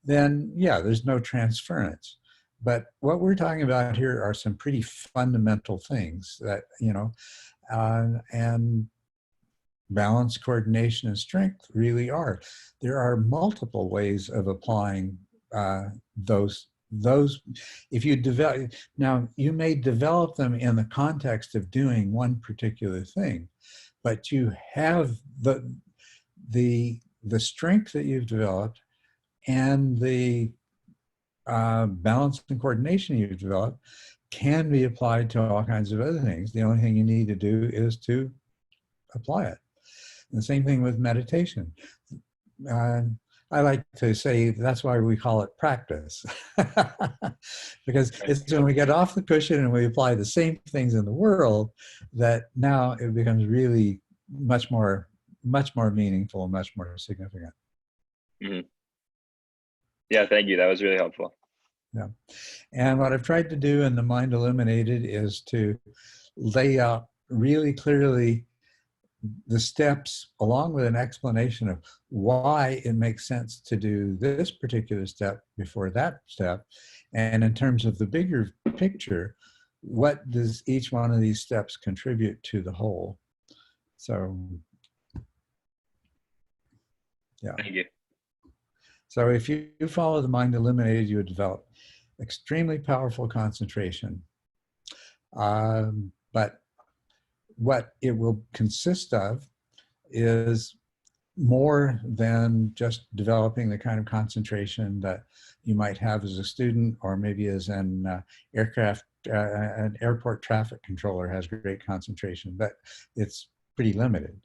then yeah, there's no transference. But what we're talking about here are some pretty fundamental things that, and balance, coordination, and strength really are. There are multiple ways of applying those. If you develop, now you may develop them in the context of doing one particular thing, but you have the strength that you've developed and the balance and coordination you've developed can be applied to all kinds of other things. The only thing you need to do is to apply it. And the same thing with meditation. I like to say that's why we call it practice. Because it's when we get off the cushion and we apply the same things in the world that now it becomes really much more meaningful and much more significant. Mm-hmm. Yeah, thank you. That was really helpful. Yeah. And what I've tried to do in the Mind Illuminated is to lay out really clearly the steps along with an explanation of why it makes sense to do this particular step before that step. And in terms of the bigger picture, what does each one of these steps contribute to the whole? So Yeah. Thank you. So if you follow the mind illuminated, you would develop extremely powerful concentration. But what it will consist of is more than just developing the kind of concentration that you might have as a student, or maybe as an an airport traffic controller has great concentration, but it's pretty limited.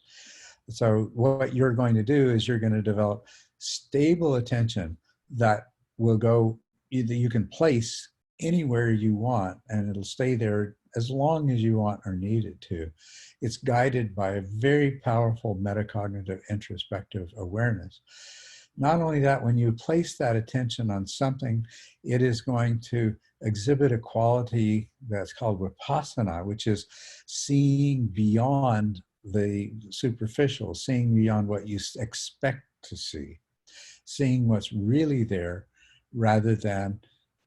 So what you're going to do is you're going to develop stable attention that will go, either you can place anywhere you want and it'll stay there as long as you want or need it to. It's guided by a very powerful metacognitive introspective awareness. Not only that, when you place that attention on something, it is going to exhibit a quality that's called vipassana, which is seeing beyond the superficial, seeing beyond what you expect to see, seeing what's really there rather than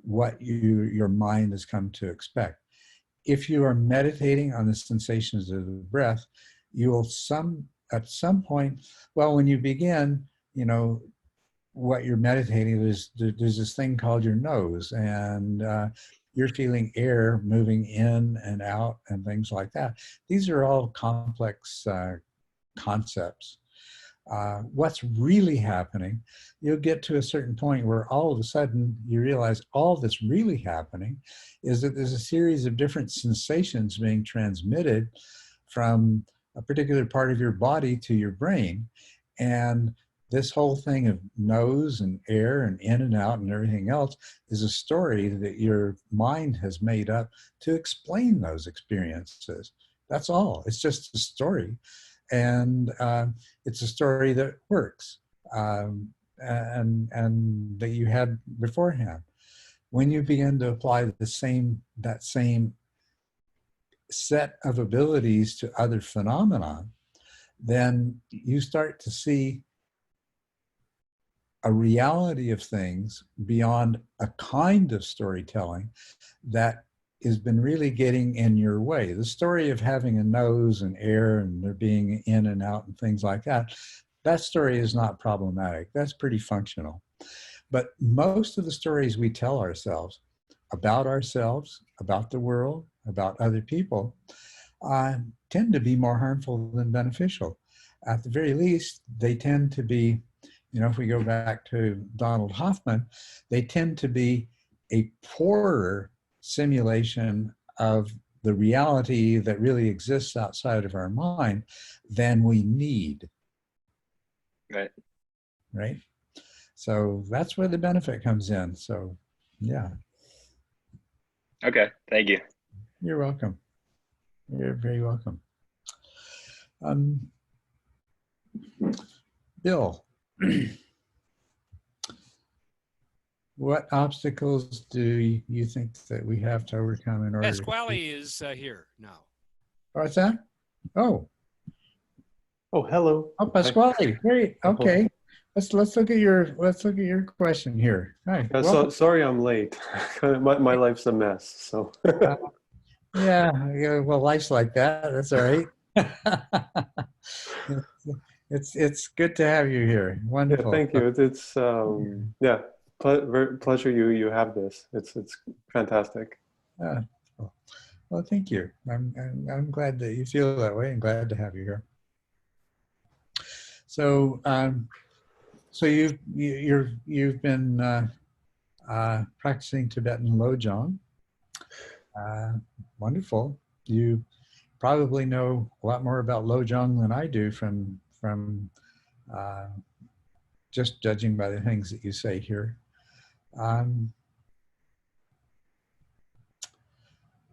what your mind has come to expect. If you are meditating on the sensations of the breath, you will at some point, well, when you begin, you know, what you're meditating, there's this thing called your nose, and you're feeling air moving in and out and things like that. These are all complex concepts. What's really happening, you'll get to a certain point where all of a sudden you realize all that's really happening is that there's a series of different sensations being transmitted from a particular part of your body to your brain. And this whole thing of nose and air and in and out and everything else is a story that your mind has made up to explain those experiences. That's all. It's just a story. And it's a story that works and that you had beforehand. When you begin to apply that same set of abilities to other phenomena, then you start to see a reality of things beyond a kind of storytelling that has been really getting in your way. The story of having a nose and air and there being in and out and things like that, that story is not problematic. That's pretty functional. But most of the stories we tell ourselves, about the world, about other people, tend to be more harmful than beneficial. At the very least, they tend to be, you know, if we go back to Donald Hoffman, they tend to be a poorer simulation of the reality that really exists outside of our mind than we need. Right. Right? So that's where the benefit comes in. So, yeah. Okay. Thank you. You're welcome. You're very welcome. Bill, what obstacles do you think that we have to overcome in order Pasquale is here now. What's that? Oh, hello. Pasquale. Great. Okay. Let's look at your question here. Hi. So sorry I'm late. my life's a mess. So yeah, well, life's like that. That's all right. It's good to have you here. Wonderful. Yeah, thank you. It's pleasure you have this. It's fantastic. Well, thank you. I'm glad that you feel that way and glad to have you here. So so you've been practicing Tibetan Lojong. Wonderful. You probably know a lot more about Lojong than I do from just judging by the things that you say here. Well,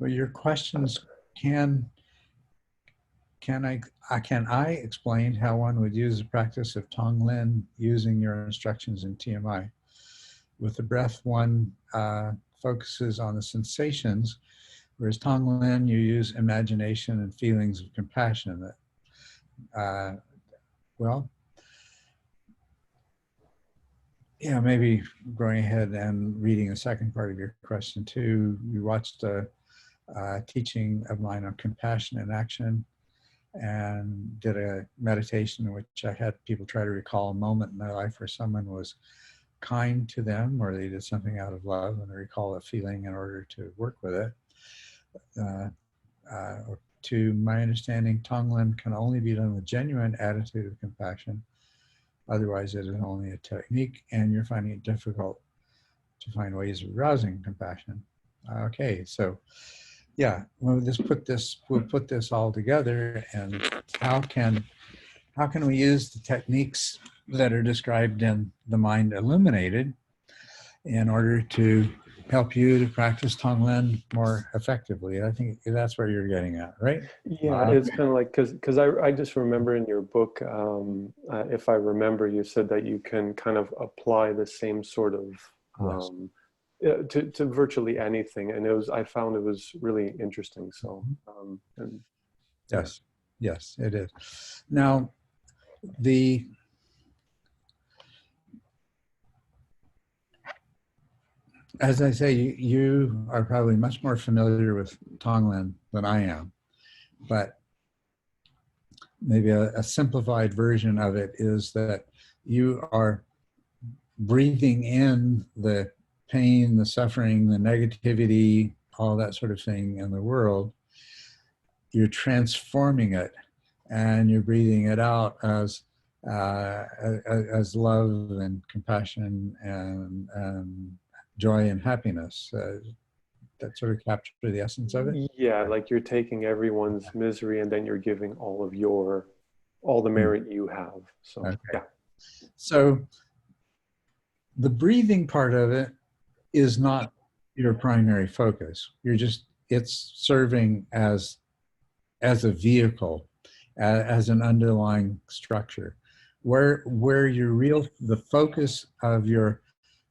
your questions can I explain how one would use the practice of Tonglen using your instructions in TMI? With the breath, one focuses on the sensations, whereas Tonglen, you use imagination and feelings of compassion. Well, yeah, maybe going ahead and reading the second part of your question too. You watched a teaching of mine on compassion in action. and did a meditation in which I had people try to recall a moment in their life where someone was kind to them or they did something out of love and recall a feeling in order to work with it. To my understanding, Tonglen can only be done with genuine attitude of compassion. Otherwise, it is only a technique, and you're finding it difficult to find ways of arousing compassion. Okay, so yeah, we'll put this all together, and how can we use the techniques that are described in The Mind Illuminated in order to help you to practice Tonglen more effectively? I think that's where you're getting at, right? Yeah, it's kind of like, because I just remember in your book, if I remember, you said that you can kind of apply the same sort of to virtually anything, and I found it was really interesting. So and, yes, it is. Now, as I say, you are probably much more familiar with Tonglen than I am, but maybe a simplified version of it is that you are breathing in the pain, the suffering, the negativity, all that sort of thing in the world. You're transforming it, and you're breathing it out as love and compassion and joy and happiness. That sort of capture the essence of it? Yeah, like you're taking everyone's misery and then you're giving all the merit you have. So, okay. Yeah. So the breathing part of it is not your primary focus. It's serving as a vehicle, as an underlying structure. Where the focus of your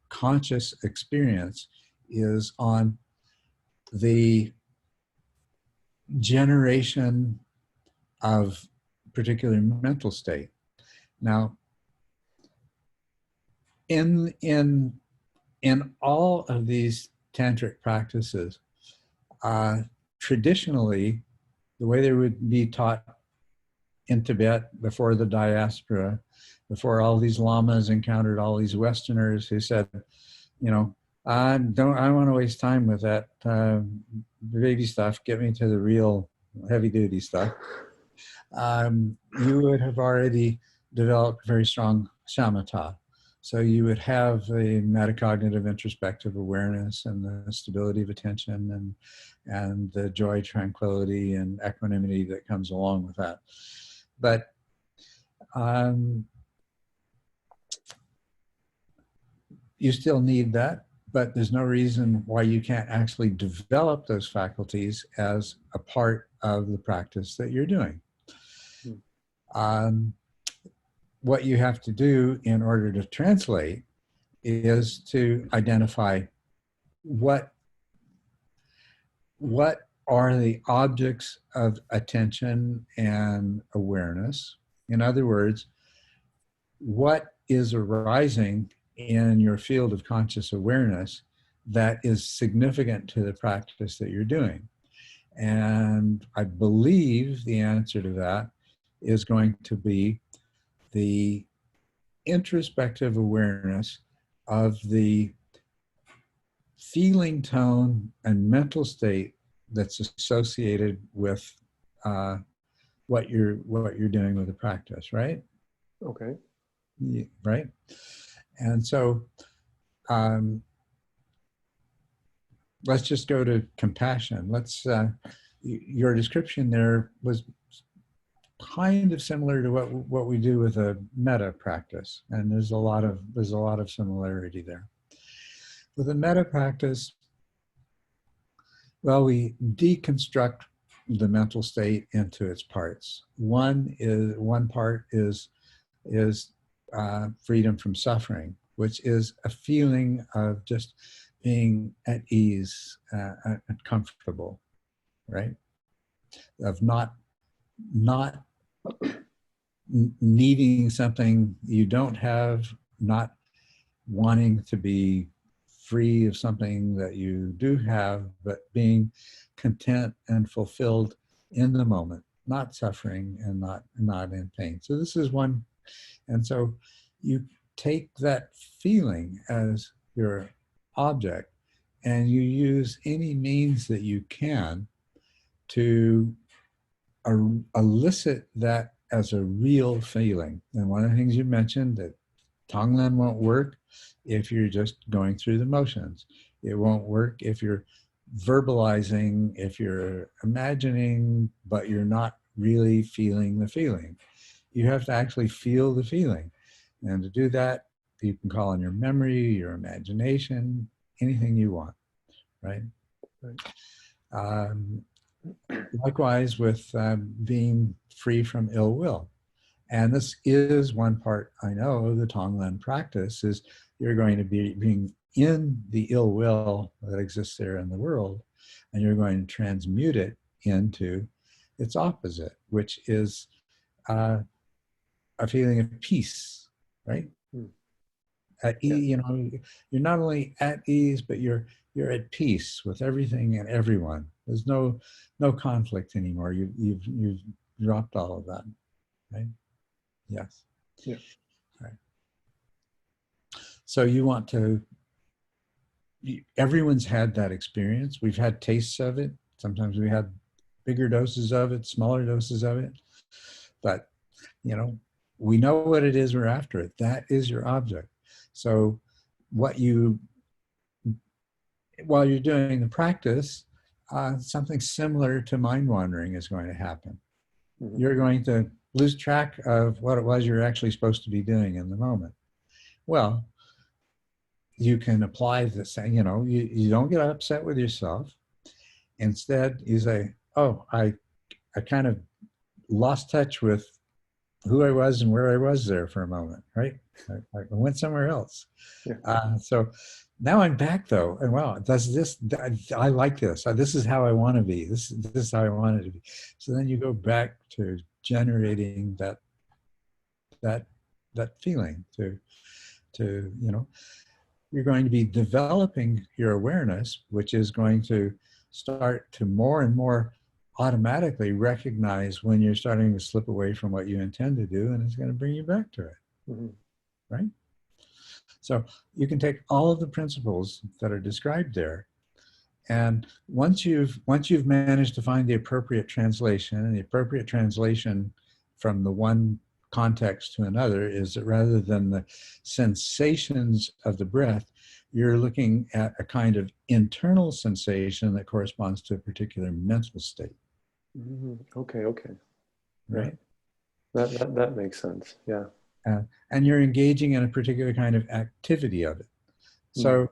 conscious experience is on the generation of particular mental state. Now, in all of these tantric practices, traditionally, the way they would be taught in Tibet before the diaspora, before all these lamas encountered all these Westerners who said, I don't want to waste time with that baby stuff. Get me to the real heavy duty stuff. You would have already developed very strong shamatha. So you would have a metacognitive introspective awareness and the stability of attention and the joy, tranquility, and equanimity that comes along with that. But you still need that. But there's no reason why you can't actually develop those faculties as a part of the practice that you're doing. What you have to do in order to translate is to identify what are the objects of attention and awareness. In other words, what is arising in your field of conscious awareness that is significant to the practice that you're doing. And I believe the answer to that is going to be the introspective awareness of the feeling tone and mental state that's associated with what you're doing with the practice, right? Okay. Yeah, right. And so let's just go to compassion. Your description there was kind of similar to what we do with a metta practice, and there's a lot of similarity there. With a metta practice, well, we deconstruct the mental state into its parts. One part is freedom from suffering, which is a feeling of just being at ease and comfortable, right? Of not needing something you don't have, not wanting to be free of something that you do have, but being content and fulfilled in the moment not suffering and not in pain. So this is one, and so you take that feeling as your object and you use any means that you can to elicit that as a real feeling. And one of the things you mentioned, that Tonglen won't work if you're just going through the motions. It won't work if you're verbalizing, if you're imagining, but you're not really feeling the feeling. You have to actually feel the feeling. And to do that, you can call on your memory, your imagination, anything you want, right? Likewise with being free from ill will. And this is one part I know of the Tonglen practice, is you're going to be being in the ill will that exists there in the world, and you're going to transmute it into its opposite, which is a feeling of peace, right? At ease, you know, you're not only at ease, but you're at peace with everything and everyone. There's no conflict anymore. You've dropped all of that, right? Yes. Yeah. Right. So you want to. Everyone's had that experience. We've had tastes of it. Sometimes we had bigger doses of it, smaller doses of it. But you know, we know what it is. We're after it. That is your object. So while you're doing the practice, something similar to mind wandering is going to happen. Mm-hmm. You're going to lose track of what it was you're actually supposed to be doing in the moment. Well, you can apply this, you know, you don't get upset with yourself. Instead, you say, oh, I kind of lost touch with who I was and where I was there for a moment, right? I went somewhere else. Yeah. So now I'm back though, and wow, I like this. This is how I want to be. This is how I want it to be. So then you go back to generating that feeling to you know, you're going to be developing your awareness, which is going to start to more and more automatically recognize when you're starting to slip away from what you intend to do, and it's going to bring you back to it. Mm-hmm. Right? So you can take all of the principles that are described there, and once you've managed to find the appropriate translation, and the appropriate translation from the one context to another is that rather than the sensations of the breath, you're looking at a kind of internal sensation that corresponds to a particular mental state. Mm-hmm. Okay. Right? That makes sense. Yeah. And you're engaging in a particular kind of activity of it. So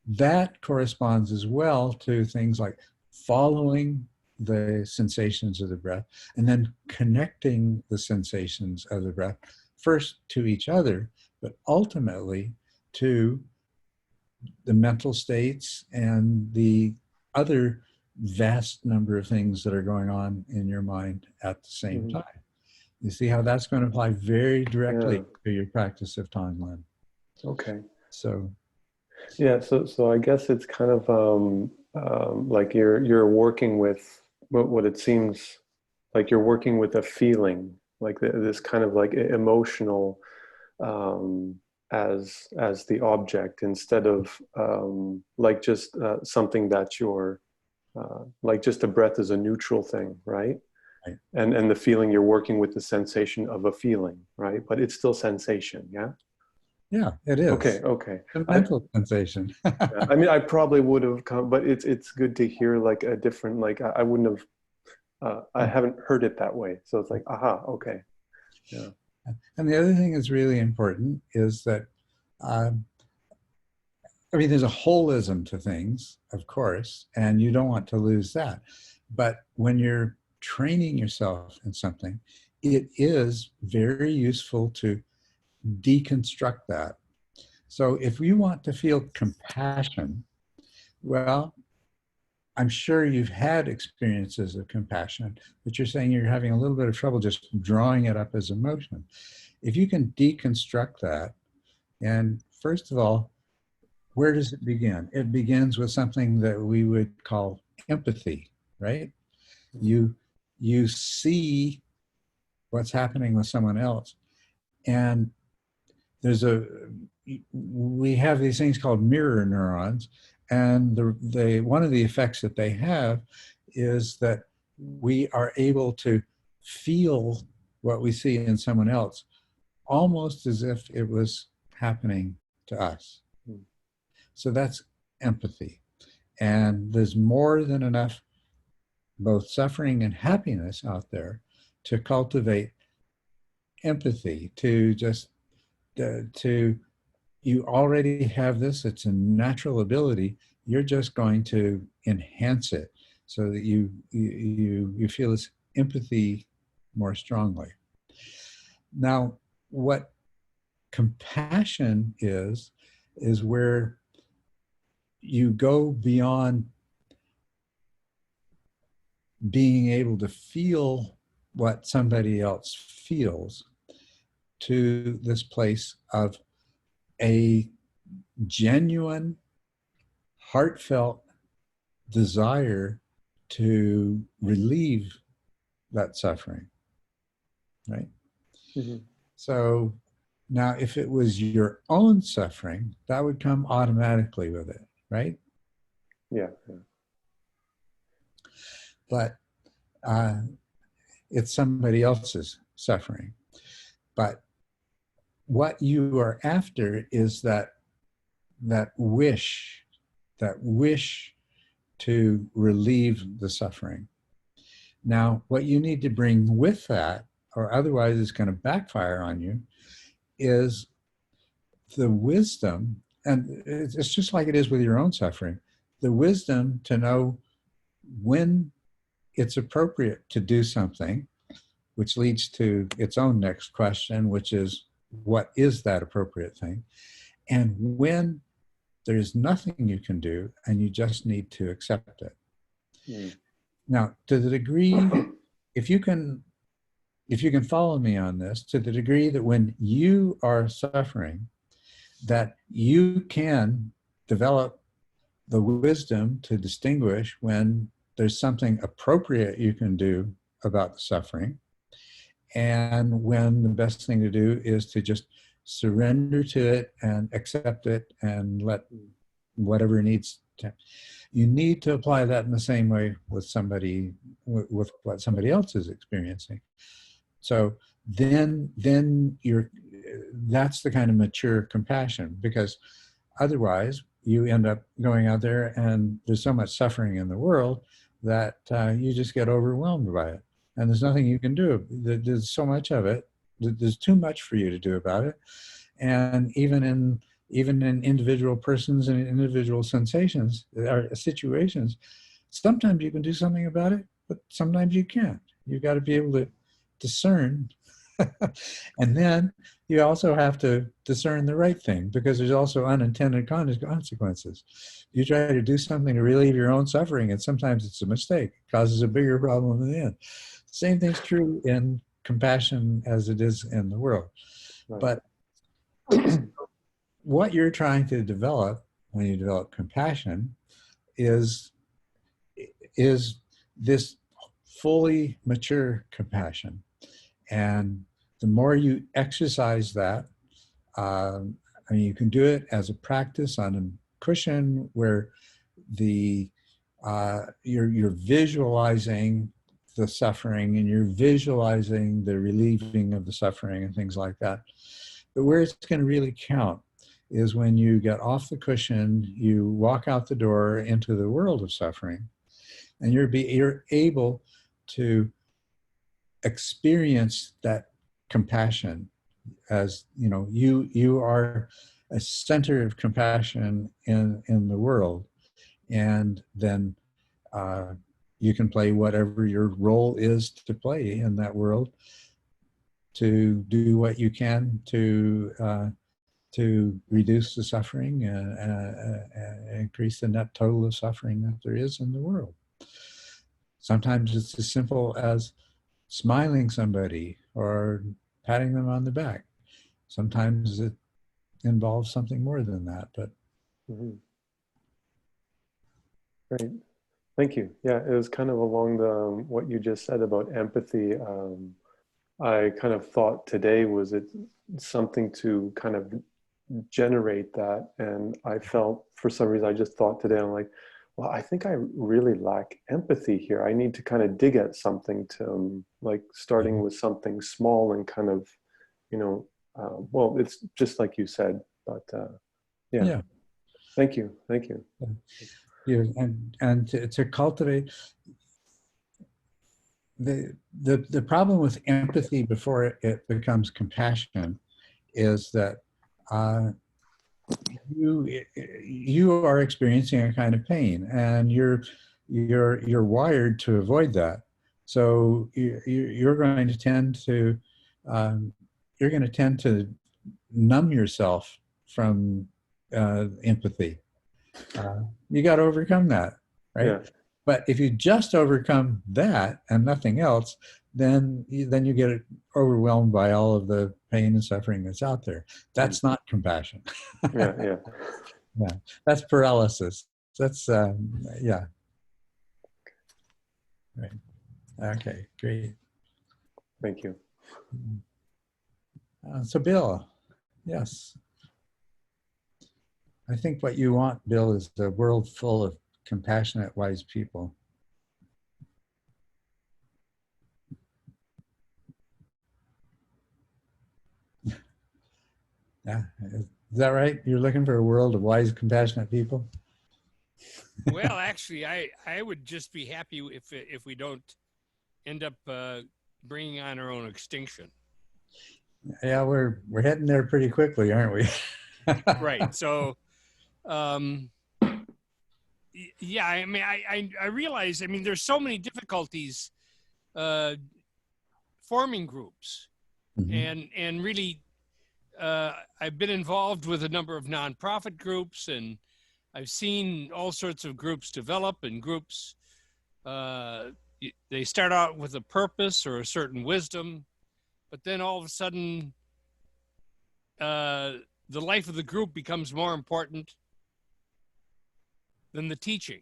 that corresponds as well to things like following the sensations of the breath and then connecting the sensations of the breath first to each other, but ultimately to the mental states and the other vast number of things that are going on in your mind at the same time. You see how that's going to apply very directly to your practice of Tonglen. Okay. So. Yeah. So I guess it's kind of like you're working with what it seems like you're working with a feeling, like this kind of like emotional as the object, instead of like just something that you're like just a breath is a neutral thing, right? Right. And the feeling, you're working with the sensation of a feeling, right? But it's still sensation, yeah? Yeah, it is. Okay. A mental sensation. I mean, I probably would have come, but it's good to hear like a different, like I wouldn't have, I haven't heard it that way. So it's like, aha, okay. Yeah. And the other thing that's really important is that, I mean, there's a holism to things, of course, and you don't want to lose that. But when you're training yourself in something, it is very useful to deconstruct that. So if you want to feel compassion, well, I'm sure you've had experiences of compassion, but you're saying you're having a little bit of trouble just drawing it up as emotion. If you can deconstruct that, and first of all, where does it begin? It begins with something that we would call empathy, right? You you see what's happening with someone else. And we have these things called mirror neurons, and one of the effects that they have is that we are able to feel what we see in someone else almost as if it was happening to us. So that's empathy. And there's more than enough both suffering and happiness out there to cultivate empathy, to just you already have this, it's a natural ability, you're just going to enhance it so that you feel this empathy more strongly. Now, what compassion is where you go beyond being able to feel what somebody else feels to this place of a genuine, heartfelt desire to relieve that suffering, right? Mm-hmm. So now if it was your own suffering, that would come automatically with it, right? Yeah. But it's somebody else's suffering. But what you are after is that wish to relieve the suffering. Now, what you need to bring with that, or otherwise it's going to backfire on you, is the wisdom, and it's just like it is with your own suffering, the wisdom to know when it's appropriate to do something, which leads to its own next question, which is, what is that appropriate thing? And when there's nothing you can do and you just need to accept it. Mm. Now, to the degree, if you can follow me on this, to the degree that when you are suffering, that you can develop the wisdom to distinguish when there's something appropriate you can do about the suffering, and when the best thing to do is to just surrender to it and accept it and let whatever needs to. You need to apply that in the same way with with what somebody else is experiencing. So then that's the kind of mature compassion, because otherwise you end up going out there and there's so much suffering in the world that you just get overwhelmed by it. And there's nothing you can do. There's so much of it. There's too much for you to do about it. And even in individual persons and individual sensations or situations, sometimes you can do something about it, but sometimes you can't. You've got to be able to discern. And then you also have to discern the right thing, because there's also unintended consequences. You try to do something to relieve your own suffering, and sometimes it's a mistake. It causes a bigger problem in the end. Same thing's true in compassion as it is in the world. Right. But what you're trying to develop when you develop compassion is this fully mature compassion. And the more you exercise that, you can do it as a practice on a cushion where you're visualizing the suffering and you're visualizing the relieving of the suffering and things like that. But where it's going to really count is when you get off the cushion, you walk out the door into the world of suffering, and you're able to experience that compassion as, you are a center of compassion in the world. And then you can play whatever your role is to play in that world, to do what you can to reduce the suffering and increase the net total of suffering that there is in the world. Sometimes it's as simple as smiling somebody or patting them on the back. Sometimes it involves something more than that, but. Mm-hmm. Right. Thank you. Yeah, it was kind of along the what you just said about empathy. I kind of thought today, was it something to kind of generate that? And I felt, for some reason, I just thought today, I'm like, well, I think I really lack empathy here. I need to kind of dig at something to, like, starting with something small and kind of, you know, well, it's just like you said, but yeah. Yeah. Thank you. Thank you. Yeah, and to cultivate the problem with empathy before it becomes compassion is that you are experiencing a kind of pain, and you're wired to avoid that. So you're going to tend to you're going to tend to numb yourself from empathy. You got to overcome that, right? Yeah. But if you just overcome that and nothing else, then you get overwhelmed by all of the pain and suffering that's out there. That's not compassion. Yeah, yeah. Yeah, that's paralysis. That's yeah. Right. Okay, great. Thank you. So Bill, yes. I think what you want, Bill, is a world full of compassionate, wise people. Yeah, is that right? You're looking for a world of wise, compassionate people? Well, actually, I would just be happy if we don't end up bringing on our own extinction. Yeah, we're heading there pretty quickly, aren't we? Right. So, yeah. I mean, I realize. I mean, there's so many difficulties forming groups, Mm-hmm. and really, I've been involved with a number of nonprofit groups, and I've seen all sorts of groups develop, and groups they start out with a purpose or a certain wisdom, but then all of a sudden the life of the group becomes more important than the teaching.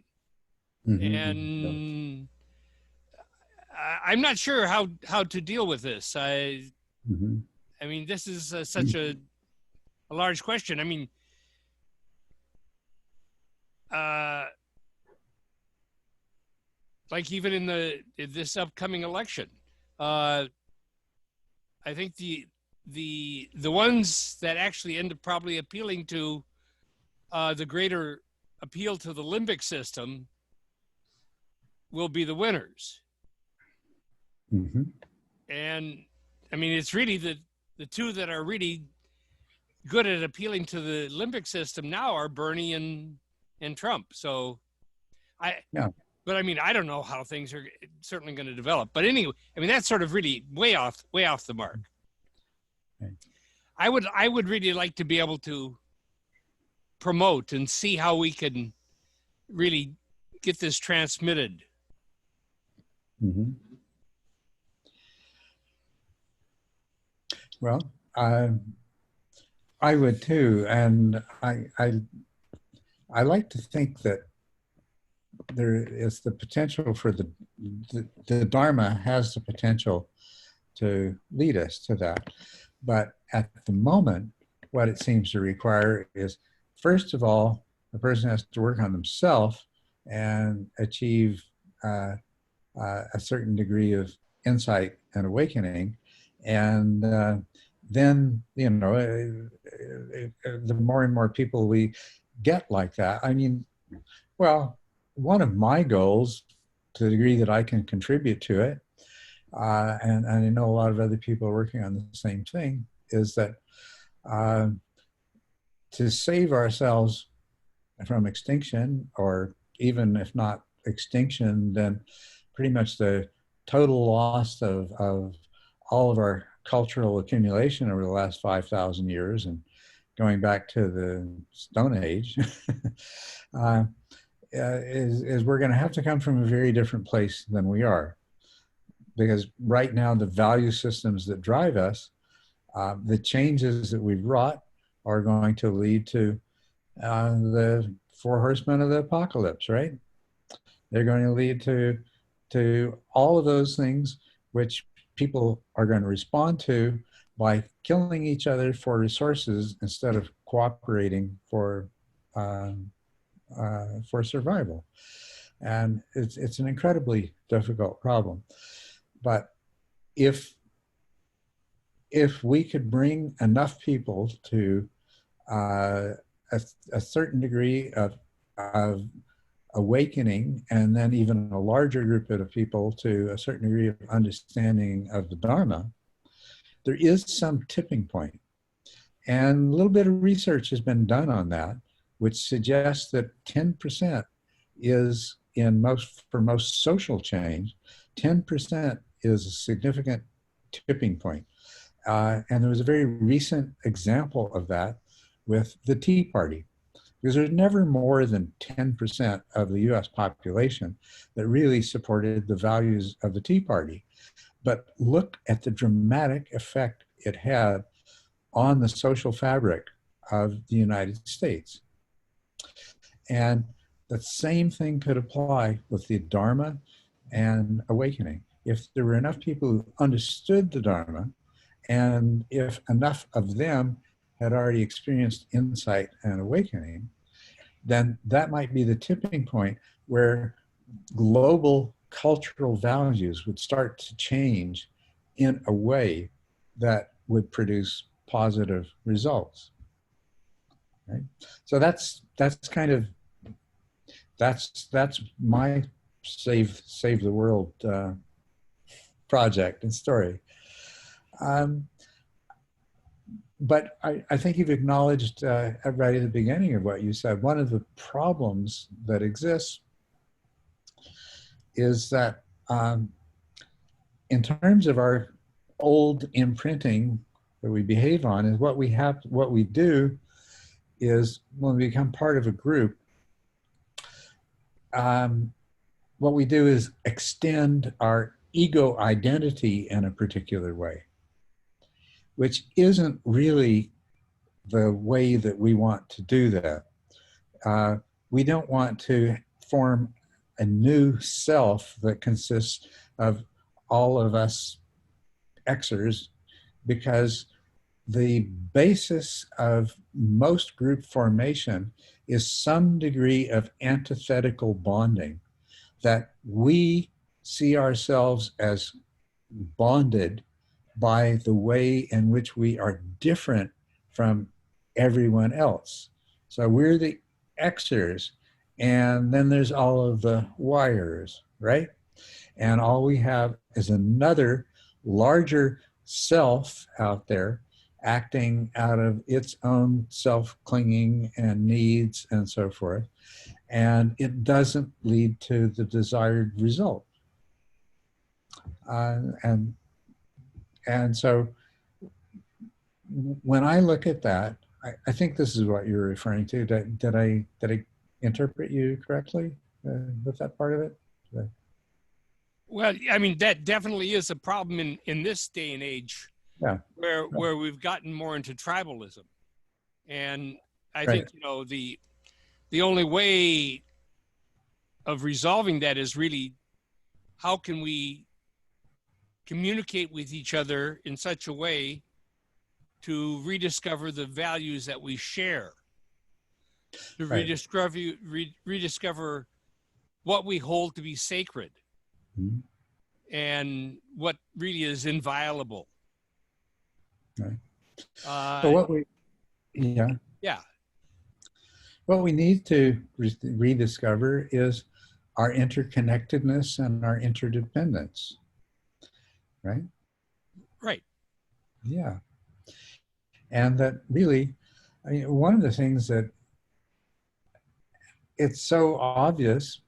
Mm-hmm. And I'm not sure how to deal with this. Mm-hmm. I mean, this is such a large question. I mean, like even in this upcoming election, I think the ones that actually end up probably appealing to the greater appeal to the limbic system will be the winners. Mm-hmm. And I mean, it's really the two that are really good at appealing to the limbic system now are Bernie and Trump. So but I mean, I don't know how things are certainly going to develop. But anyway, I mean, that's sort of really way off the mark. Okay. I would really like to be able to promote and see how we can really get this transmitted. Mm-hmm. Well, I would too, and I like to think that there is the potential for the Dharma has the potential to lead us to that. But at the moment, what it seems to require is, first of all, the person has to work on themselves and achieve a certain degree of insight and awakening. And then, you know, the more and more people we get like that, I mean, well, one of my goals, to the degree that I can contribute to it, and I know a lot of other people are working on the same thing, is that to save ourselves from extinction, or even if not extinction, then pretty much the total loss of all of our cultural accumulation over the last 5,000 years and going back to the Stone Age, is we're going to have to come from a very different place than we are. Because right now, the value systems that drive us, the changes that we've wrought, are going to lead to the four horsemen of the apocalypse, right? They're going to lead to all of those things which people are going to respond to by killing each other for resources instead of cooperating for survival. And it's an incredibly difficult problem. But if we could bring enough people to a certain degree of awakening, and then even a larger group of people to a certain degree of understanding of the Dharma, there is some tipping point. And a little bit of research has been done on that, which suggests that 10% is for most social change, 10% is a significant tipping point. And there was a very recent example of that with the Tea Party, because there's never more than 10% of the US population that really supported the values of the Tea Party. But look at the dramatic effect it had on the social fabric of the United States. And the same thing could apply with the Dharma and awakening. If there were enough people who understood the Dharma, and if enough of them had already experienced insight and awakening, then that might be the tipping point where global cultural values would start to change in a way that would produce positive results. Right? So that's my save the world project and story. But I think you've acknowledged right at the beginning of what you said. One of the problems that exists is that in terms of our old imprinting that we behave on, is what we do is when we become part of a group, what we do is extend our ego identity in a particular way, which isn't really the way that we want to do that. We don't want to form a new self that consists of all of us Xers, because the basis of most group formation is some degree of antithetical bonding, that we see ourselves as bonded by the way in which we are different from everyone else. So we're the Xers, and then there's all of the Yers, right? And all we have is another larger self out there acting out of its own self-clinging and needs and so forth. And it doesn't lead to the desired result. And so when I look at that, I think this is what you're referring to. Did I interpret you correctly with that part of it? Well, I mean, that definitely is a problem in this day and age, yeah, where we've gotten more into tribalism. And I think, the only way of resolving that is really, how can we communicate with each other in such a way to rediscover the values that we share, to rediscover what we hold to be sacred, mm-hmm. and what really is inviolable. Right. So what we need to rediscover is our interconnectedness and our interdependence. Right? Right. Yeah. And that really, I mean, one of the things that it's so obvious,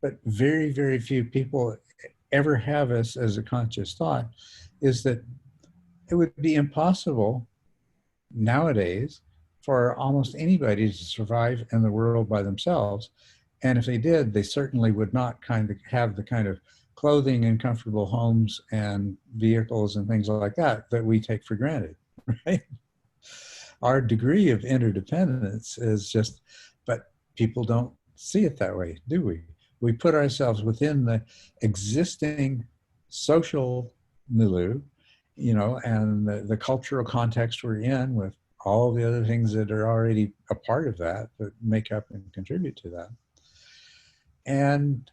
but very, very few people ever have us as a conscious thought, is that it would be impossible nowadays for almost anybody to survive in the world by themselves. And if they did, they certainly would not have the kind of clothing and comfortable homes and vehicles and things like that we take for granted, right? Our degree of interdependence is just, but people don't see it that way, do we? we put ourselves within the existing social milieu, you know, and the cultural context we're in, with all the other things that are already a part of that make up and contribute to that. And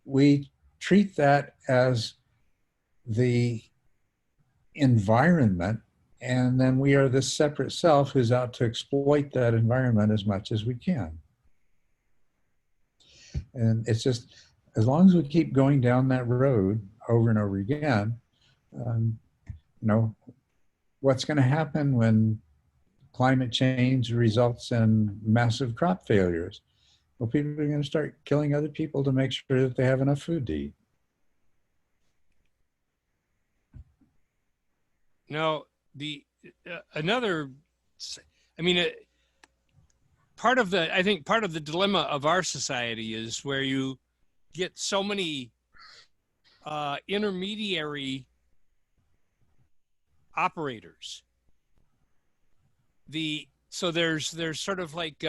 we treat that as the environment, and then we are this separate self who's out to exploit that environment as much as we can. And it's just, as long as we keep going down that road over and over again, you know, what's going to happen when climate change results in massive crop failures? Well, people are going to start killing other people to make sure that they have enough food to eat. Now, part of the dilemma of our society is where you get so many intermediary operators. So there's sort of like,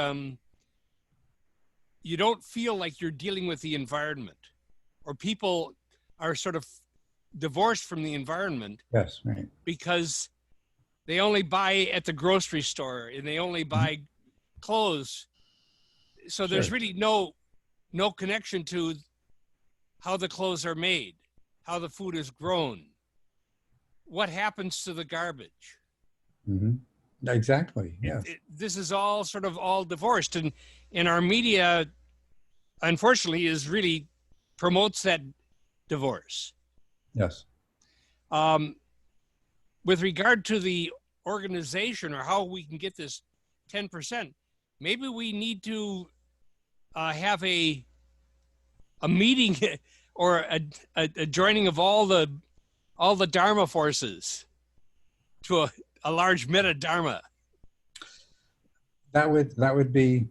you don't feel like you're dealing with the environment, or people are sort of divorced from the environment. Yes, right. Because they only buy at the grocery store and they only buy clothes. So there's really no connection to how the clothes are made, how the food is grown, what happens to the garbage. Mm-hmm. Exactly. Yes. This is all sort of all divorced, and our media, unfortunately, really promotes that divorce. Yes. With regard to the organization, or how we can get this 10%, maybe we need to have a meeting or a joining of all the Dharma forces to a large meta Dharma. That would be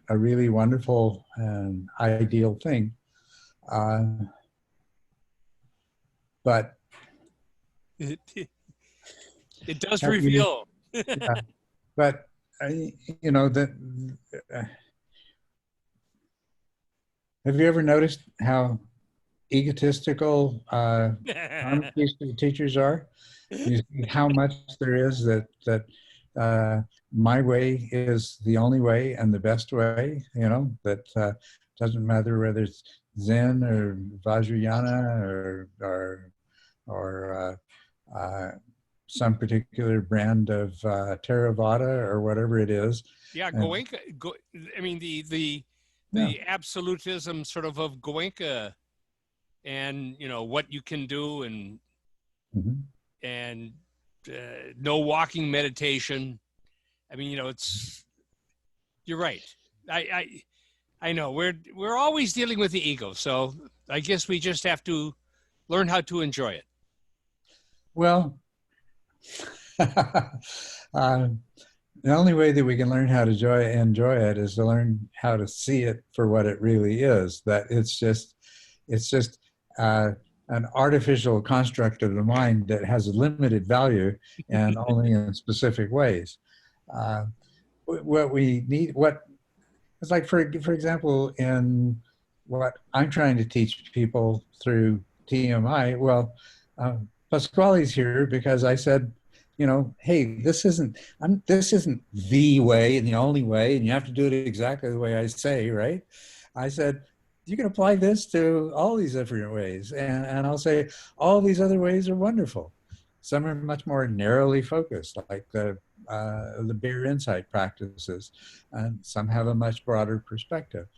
a really wonderful and ideal thing, but it does reveal. Yeah, but you know that. Have you ever noticed how egotistical teachers are? You see how much there is that my way is the only way and the best way. You know, that doesn't matter whether it's Zen or Vajrayana or some particular brand of Theravada or whatever it is. Yeah, Goenka. I mean, the absolutism sort of Goenka, and you know what you can do, and and no walking meditation. I mean, you know, you're right. I know we're always dealing with the ego, so I guess we just have to learn how to enjoy it. Well, the only way that we can learn how to enjoy it is to learn how to see it for what it really is. That it's just an artificial construct of the mind that has a limited value and only in specific ways. What we need, it's like, for example, in what I'm trying to teach people through TMI, well, Pasquale's here because I said, you know, hey, this isn't the way and the only way, and you have to do it exactly the way I say, right? I said, you can apply this to all these different ways. And I'll say, all these other ways are wonderful. Some are much more narrowly focused, like the Beer Insight practices, and some have a much broader perspective.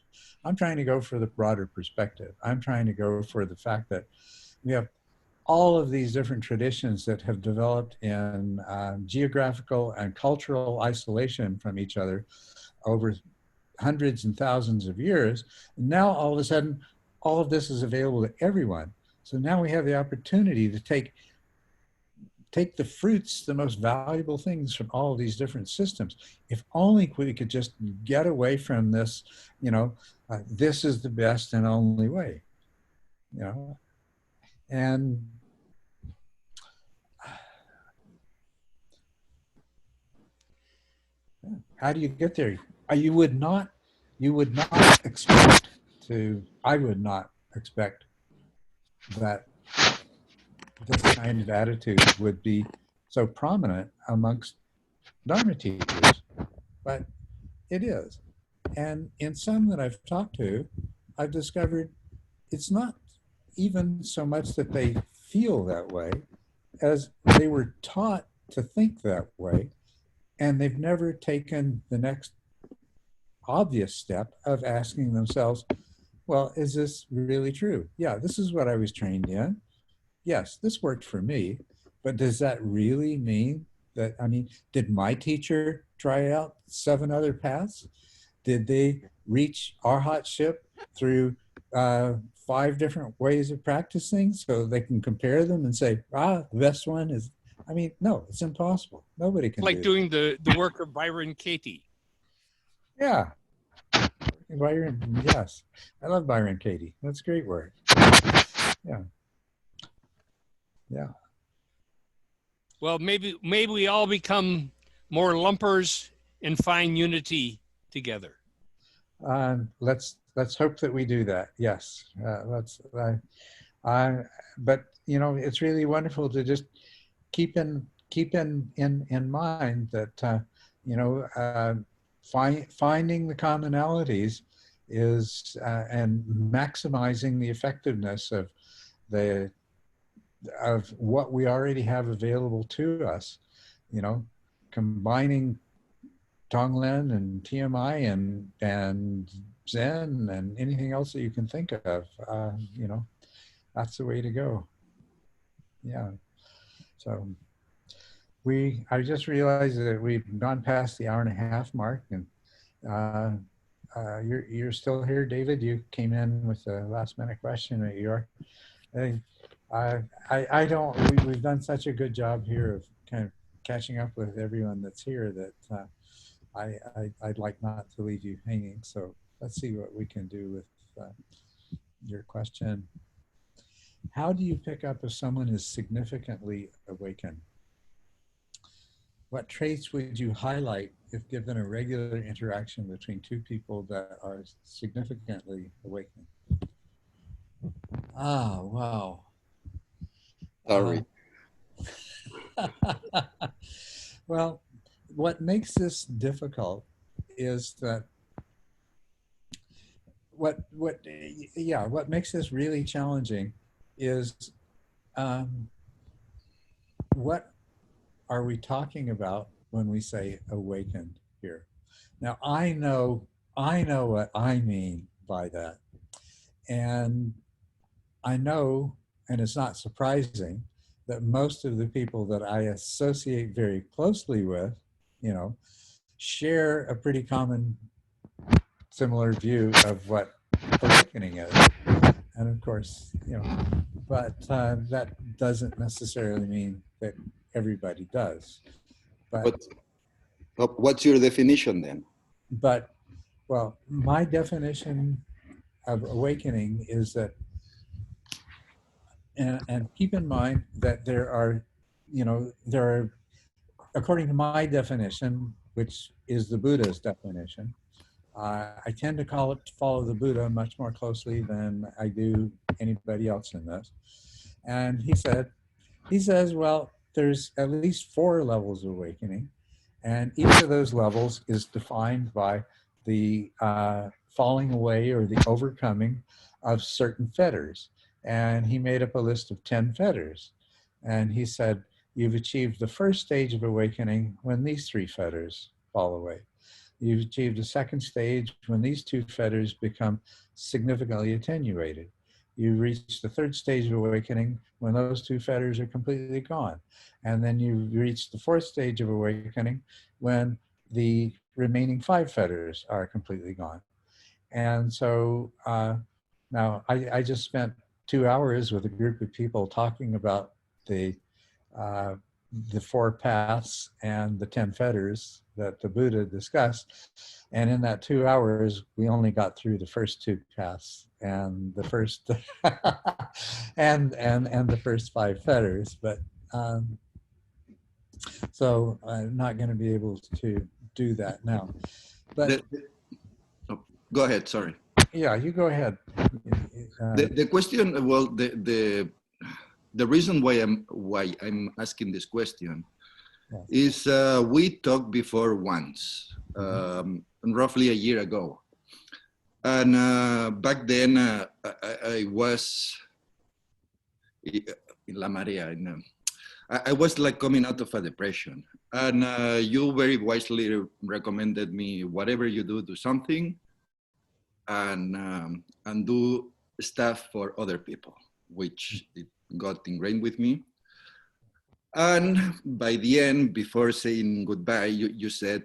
I'm trying to go for the broader perspective. I'm trying to go for the fact that we have all of these different traditions that have developed in geographical and cultural isolation from each other over hundreds and thousands of years. And now all of a sudden, all of this is available to everyone. So now we have the opportunity to take the fruits, the most valuable things from all of these different systems. If only we could just get away from this, you know, this is the best and only way, you know. And how do you get there? You would not expect I would not expect that this kind of attitude would be so prominent amongst Dharma teachers, but it is. And in some that I've talked to, I've discovered it's not even so much that they feel that way as they were taught to think that way, and they've never taken the next obvious step of asking themselves, well, is this really true? Yeah, this is what I was trained in. Yes, this worked for me, but does that really mean that, I mean, did my teacher try out 7 other paths? Did they reach arhatship through 5 different ways of practicing so they can compare them and say, the best one is, I mean, no, it's impossible. Nobody can like do doing the work of Byron Katie. Yeah. Byron, yes. I love Byron Katie. That's great work. Yeah. Yeah. Well, maybe we all become more lumpers and find unity together. Let's hope that we do that. Yes. But you know, it's really wonderful to just keep in mind that you know, finding the commonalities is and maximizing the effectiveness of what we already have available to us. You know, combining Tonglen and TMI and Zen and anything else that you can think of. You know, that's the way to go. Yeah. So I just realized that we've gone past the 1.5 hour mark, and you're still here, David. You came in with a last minute question at your. I don't. We've done such a good job here of kind of catching up with everyone that's here that I'd like not to leave you hanging. So let's see what we can do with your question. How do you pick up if someone is significantly awakened? What traits would you highlight if given a regular interaction between 2 people that are significantly awakened? Wow. Sorry. Well, what makes this difficult is that what makes this really challenging is what are we talking about when we say awakened here? Now, I know what I mean by that. And I know, and it's not surprising, that most of the people that I associate very closely with, you know, share a pretty common similar view of what awakening is. And of course, you know, but that doesn't necessarily mean that everybody does. But what's your definition then? But, well, my definition of awakening is that, and keep in mind that there are, according to my definition, which is the Buddha's definition, I tend to follow the Buddha much more closely than I do anybody else in this. And he says, well, there's at least 4 levels of awakening. And each of those levels is defined by the falling away or the overcoming of certain fetters. And he made up a list of 10 fetters. And he said, you've achieved the first stage of awakening when these 3 fetters fall away. You've achieved a second stage when these 2 fetters become significantly attenuated. You reach the third stage of awakening when those 2 fetters are completely gone. And then you reach the fourth stage of awakening when the remaining 5 fetters are completely gone. And so now I just spent 2 hours with a group of people talking about the 4 paths and the 10 fetters that the Buddha discussed. And in that 2 hours, we only got through the first 2 paths and the first and the first 5 fetters. But so I'm not going to be able to do that now. But go ahead. Sorry. Yeah, you go ahead. The question, well, the reason why I'm asking this question is we talked before once, roughly a year ago. And back then I was in La Marea. I was like coming out of a depression. And you very wisely recommended me, whatever you do something and do stuff for other people, which it got ingrained with me. And by the end, before saying goodbye, you said,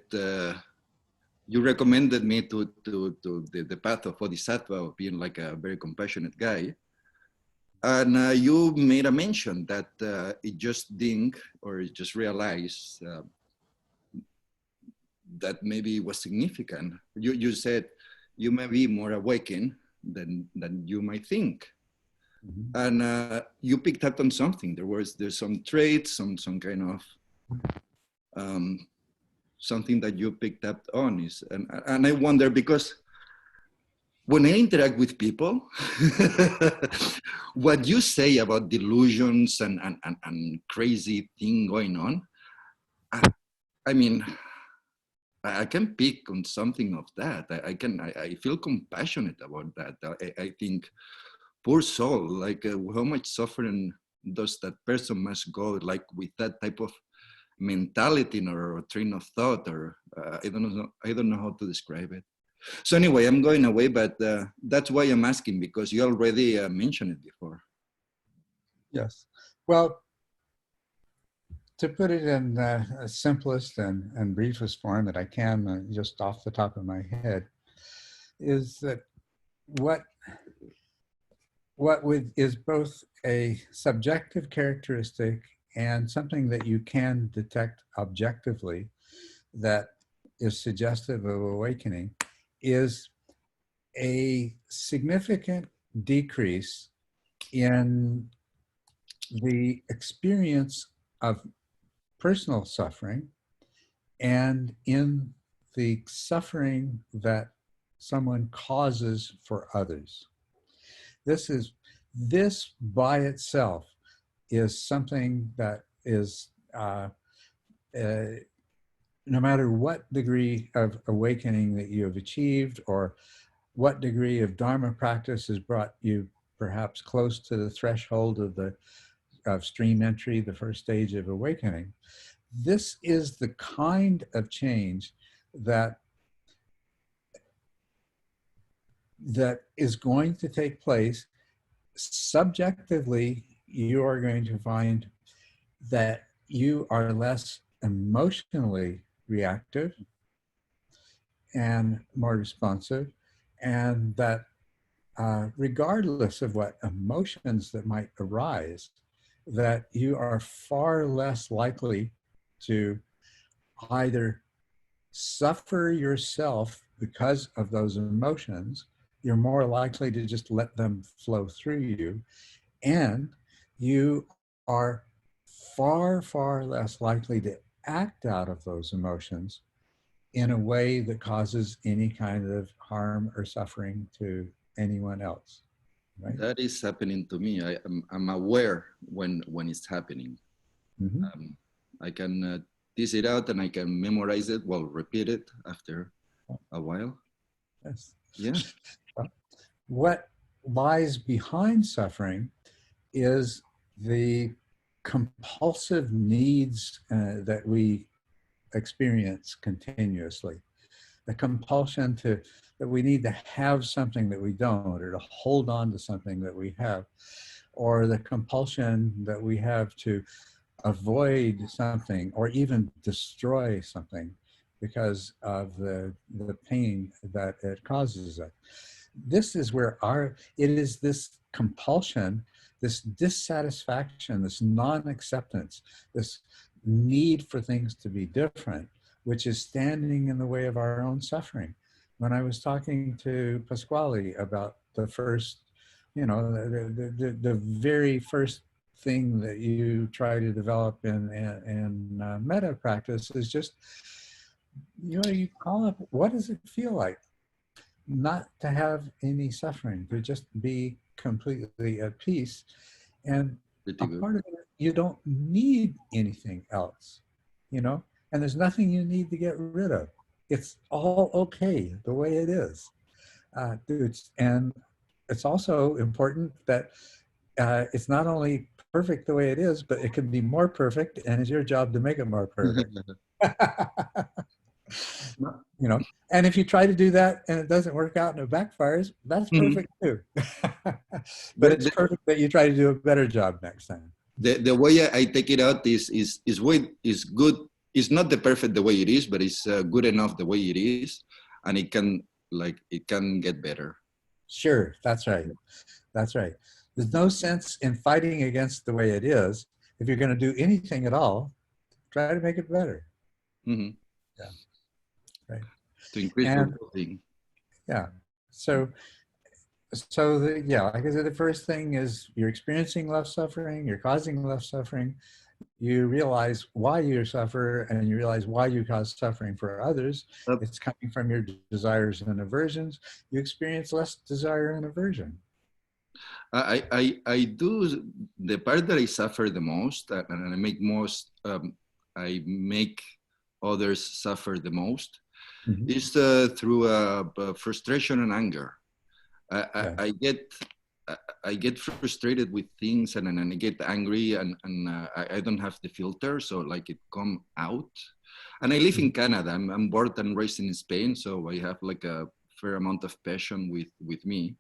you recommended me to the path of Bodhisattva, of being like a very compassionate guy. And you made a mention that it just didn't, or it just realized that maybe it was significant. You said you may be more awakened than you might think. And you picked up on something. There's some traits, some kind of something that you picked up on is, and I wonder, because when I interact with people, what you say about delusions and crazy thing going on, I mean, I can pick on something of that. I feel compassionate about that. I think, poor soul, like how much suffering does that person must go, like with that type of mentality or train of thought, or I don't know how to describe it. So anyway, I'm going away, but that's why I'm asking, because you already mentioned it before. Yes. Well, to put it in the simplest and briefest form that I can, just off the top of my head, is that what is both a subjective characteristic and something that you can detect objectively that is suggestive of awakening is a significant decrease in the experience of personal suffering and in the suffering that someone causes for others. This by itself is something that is, no matter what degree of awakening that you have achieved or what degree of Dharma practice has brought you perhaps close to the threshold of stream entry, the first stage of awakening, this is the kind of change that is going to take place. Subjectively, you are going to find that you are less emotionally reactive and more responsive, and that regardless of what emotions that might arise, that you are far less likely to either suffer yourself because of those emotions. You're more likely to just let them flow through you, and you are far, far less likely to act out of those emotions in a way that causes any kind of harm or suffering to anyone else. Right? That is happening to me. I'm aware when it's happening. I can tease it out and I can memorize it, well, repeat it after a while. Yes. Yeah. What lies behind suffering is the compulsive needs that we experience continuously. The compulsion that we need to have something that we don't, or to hold on to something that we have, or the compulsion that we have to avoid something or even destroy something because of the pain that it causes us. This is where it is this compulsion, this dissatisfaction, this non-acceptance, this need for things to be different, which is standing in the way of our own suffering. When I was talking to Pasquale about the first, the very first thing that you try to develop in metta practice is just, you call up, what does it feel like? not to have any suffering, to just be completely at peace. And Pretty a good. part of it, you don't need anything else, you know, and there's nothing you need to get rid of. It's all okay the way it is. And it's also important that it's not only perfect the way it is, but it can be more perfect, and it's your job to make it more perfect. You know, and if you try to do that and it doesn't work out and it backfires, that's perfect too. But it's perfect that you try to do a better job next time. The way I take it out is good. It's not the perfect the way it is, but it's good enough the way it is, and it can get better. Sure, that's right. That's right. There's no sense in fighting against the way it is. If you're going to do anything at all, try to make it better. Mm-hmm. Yeah. Right. To increase your well-being. Yeah. So like I said, the first thing is you're experiencing less suffering, you're causing less suffering, you realize why you suffer, and you realize why you cause suffering for others. It's coming from your desires and aversions. You experience less desire and aversion. I do the part that I suffer the most, and I make others suffer the most, is through frustration and anger. I get frustrated with things, and I get angry, and I don't have the filter, so like it come out. And I live in Canada. I'm born and raised in Spain, so I have like a fair amount of passion with me.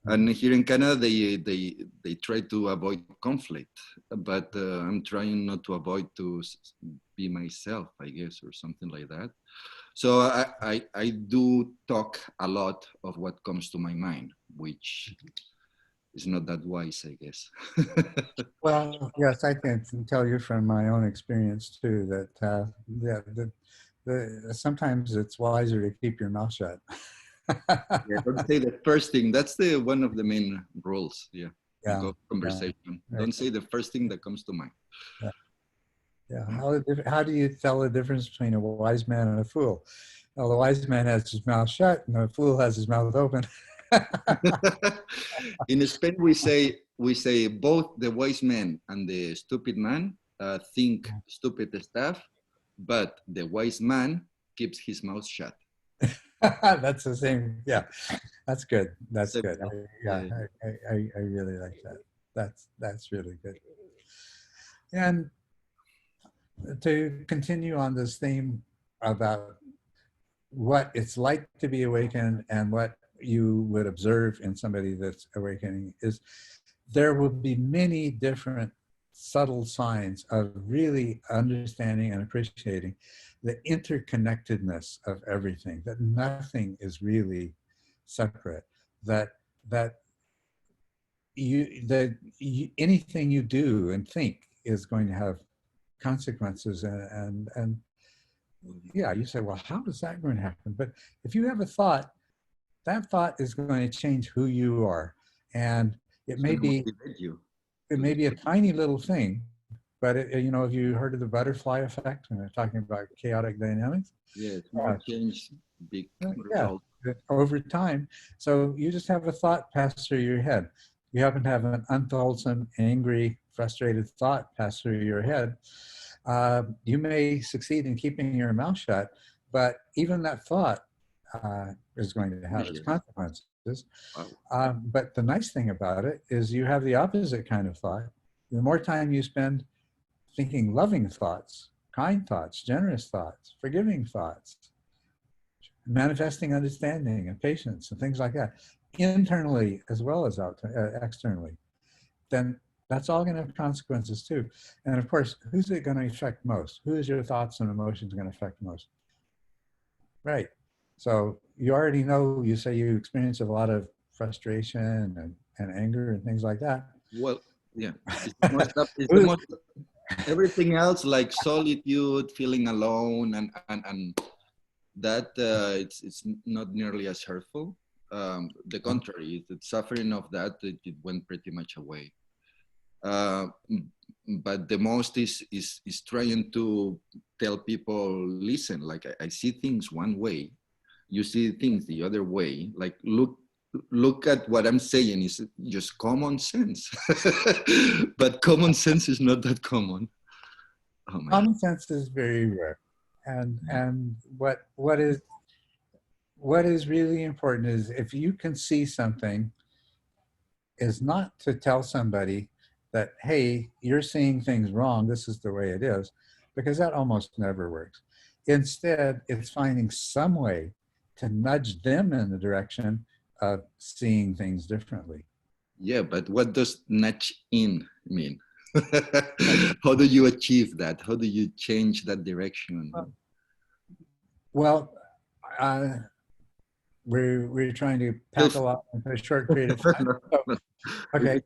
And here in Canada, they try to avoid conflict, but I'm trying not to avoid to be myself, I guess, or something like that. So I do talk a lot of what comes to my mind, which is not that wise, I guess. Well, yes, I can tell you from my own experience too that sometimes it's wiser to keep your mouth shut. Yeah, don't say the first thing. That's one of the main rules. Yeah. Conversation. Yeah, right. Don't say the first thing that comes to mind. Yeah. Yeah. How do you tell the difference between a wise man and a fool? Well, the wise man has his mouth shut, and the fool has his mouth open. In Spain, we say both the wise man and the stupid man think stupid stuff, but the wise man keeps his mouth shut. That's the same. Yeah, that's good. That's good. I really like that. That's really good. And to continue on this theme about what it's like to be awakened and what you would observe in somebody that's awakening, is there will be many different subtle signs of really understanding and appreciating the interconnectedness of everything, that nothing is really separate, that anything you do and think is going to have consequences, and yeah, you say, well, how is that going to happen? But if you have a thought, that thought is going to change who you are, and it may be a tiny little thing, but you know, have you heard of the butterfly effect when they're talking about chaotic dynamics? Yeah, small change, big result. Yeah, over time. So you just have a thought pass through your head. You happen to have an unwholesome, angry, frustrated thought pass through your head. You may succeed in keeping your mouth shut, but even that thought is going to have its consequences. But the nice thing about it is you have the opposite kind of thought. The more time you spend thinking loving thoughts, kind thoughts, generous thoughts, forgiving thoughts, manifesting understanding and patience and things like that, internally as well as externally, then that's all going to have consequences too. And of course, who's it going to affect most? Who is your thoughts and emotions going to affect most? Right. So you already know, you say you experience a lot of frustration and anger and things like that. Well, yeah. Everything else, like solitude, feeling alone, and that it's not nearly as hurtful. The contrary, the suffering of that, it went pretty much away. But the most is trying to tell people, listen, like I see things one way, you see things the other way. Like look at what I'm saying is just common sense. But common sense is not that common. Oh, common sense is very rare. And what is really important is if you can see something, is not to tell somebody that, hey, you're seeing things wrong, this is the way it is, because that almost never works. Instead, it's finding some way to nudge them in the direction of seeing things differently. Yeah, but what does nudge in mean? How do you achieve that? How do you change that direction? Well, we're trying to pack a lot in a short period of time. So, okay,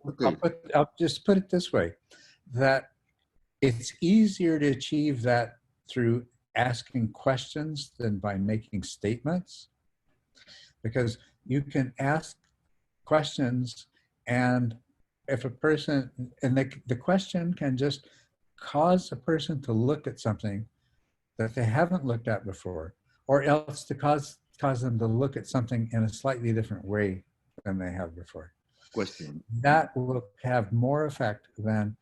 I'll just put it this way, that it's easier to achieve that through asking questions than by making statements, because you can ask questions, and if a person, and the question can just cause a person to look at something that they haven't looked at before, or else to cause them to look at something in a slightly different way than they have before. Question. That will have more effect than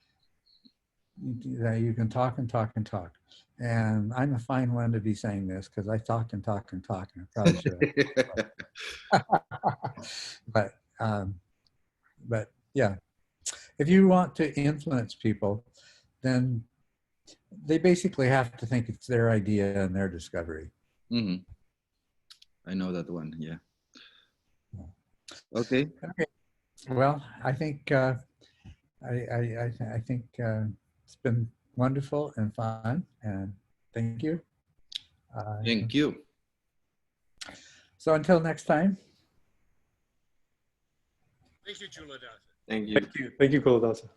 that you can talk and talk and talk. And I'm a fine one to be saying this because I talk and talk and talk, and I probably should. But yeah, if you want to influence people, then they basically have to think it's their idea and their discovery. Mm-hmm. I know that one. Yeah. Okay. Okay. Well, I think I think it's been wonderful and fun, and thank you. Thank you. So until next time. Thank you, Culadasa. Thank you. Thank you, Culadasa.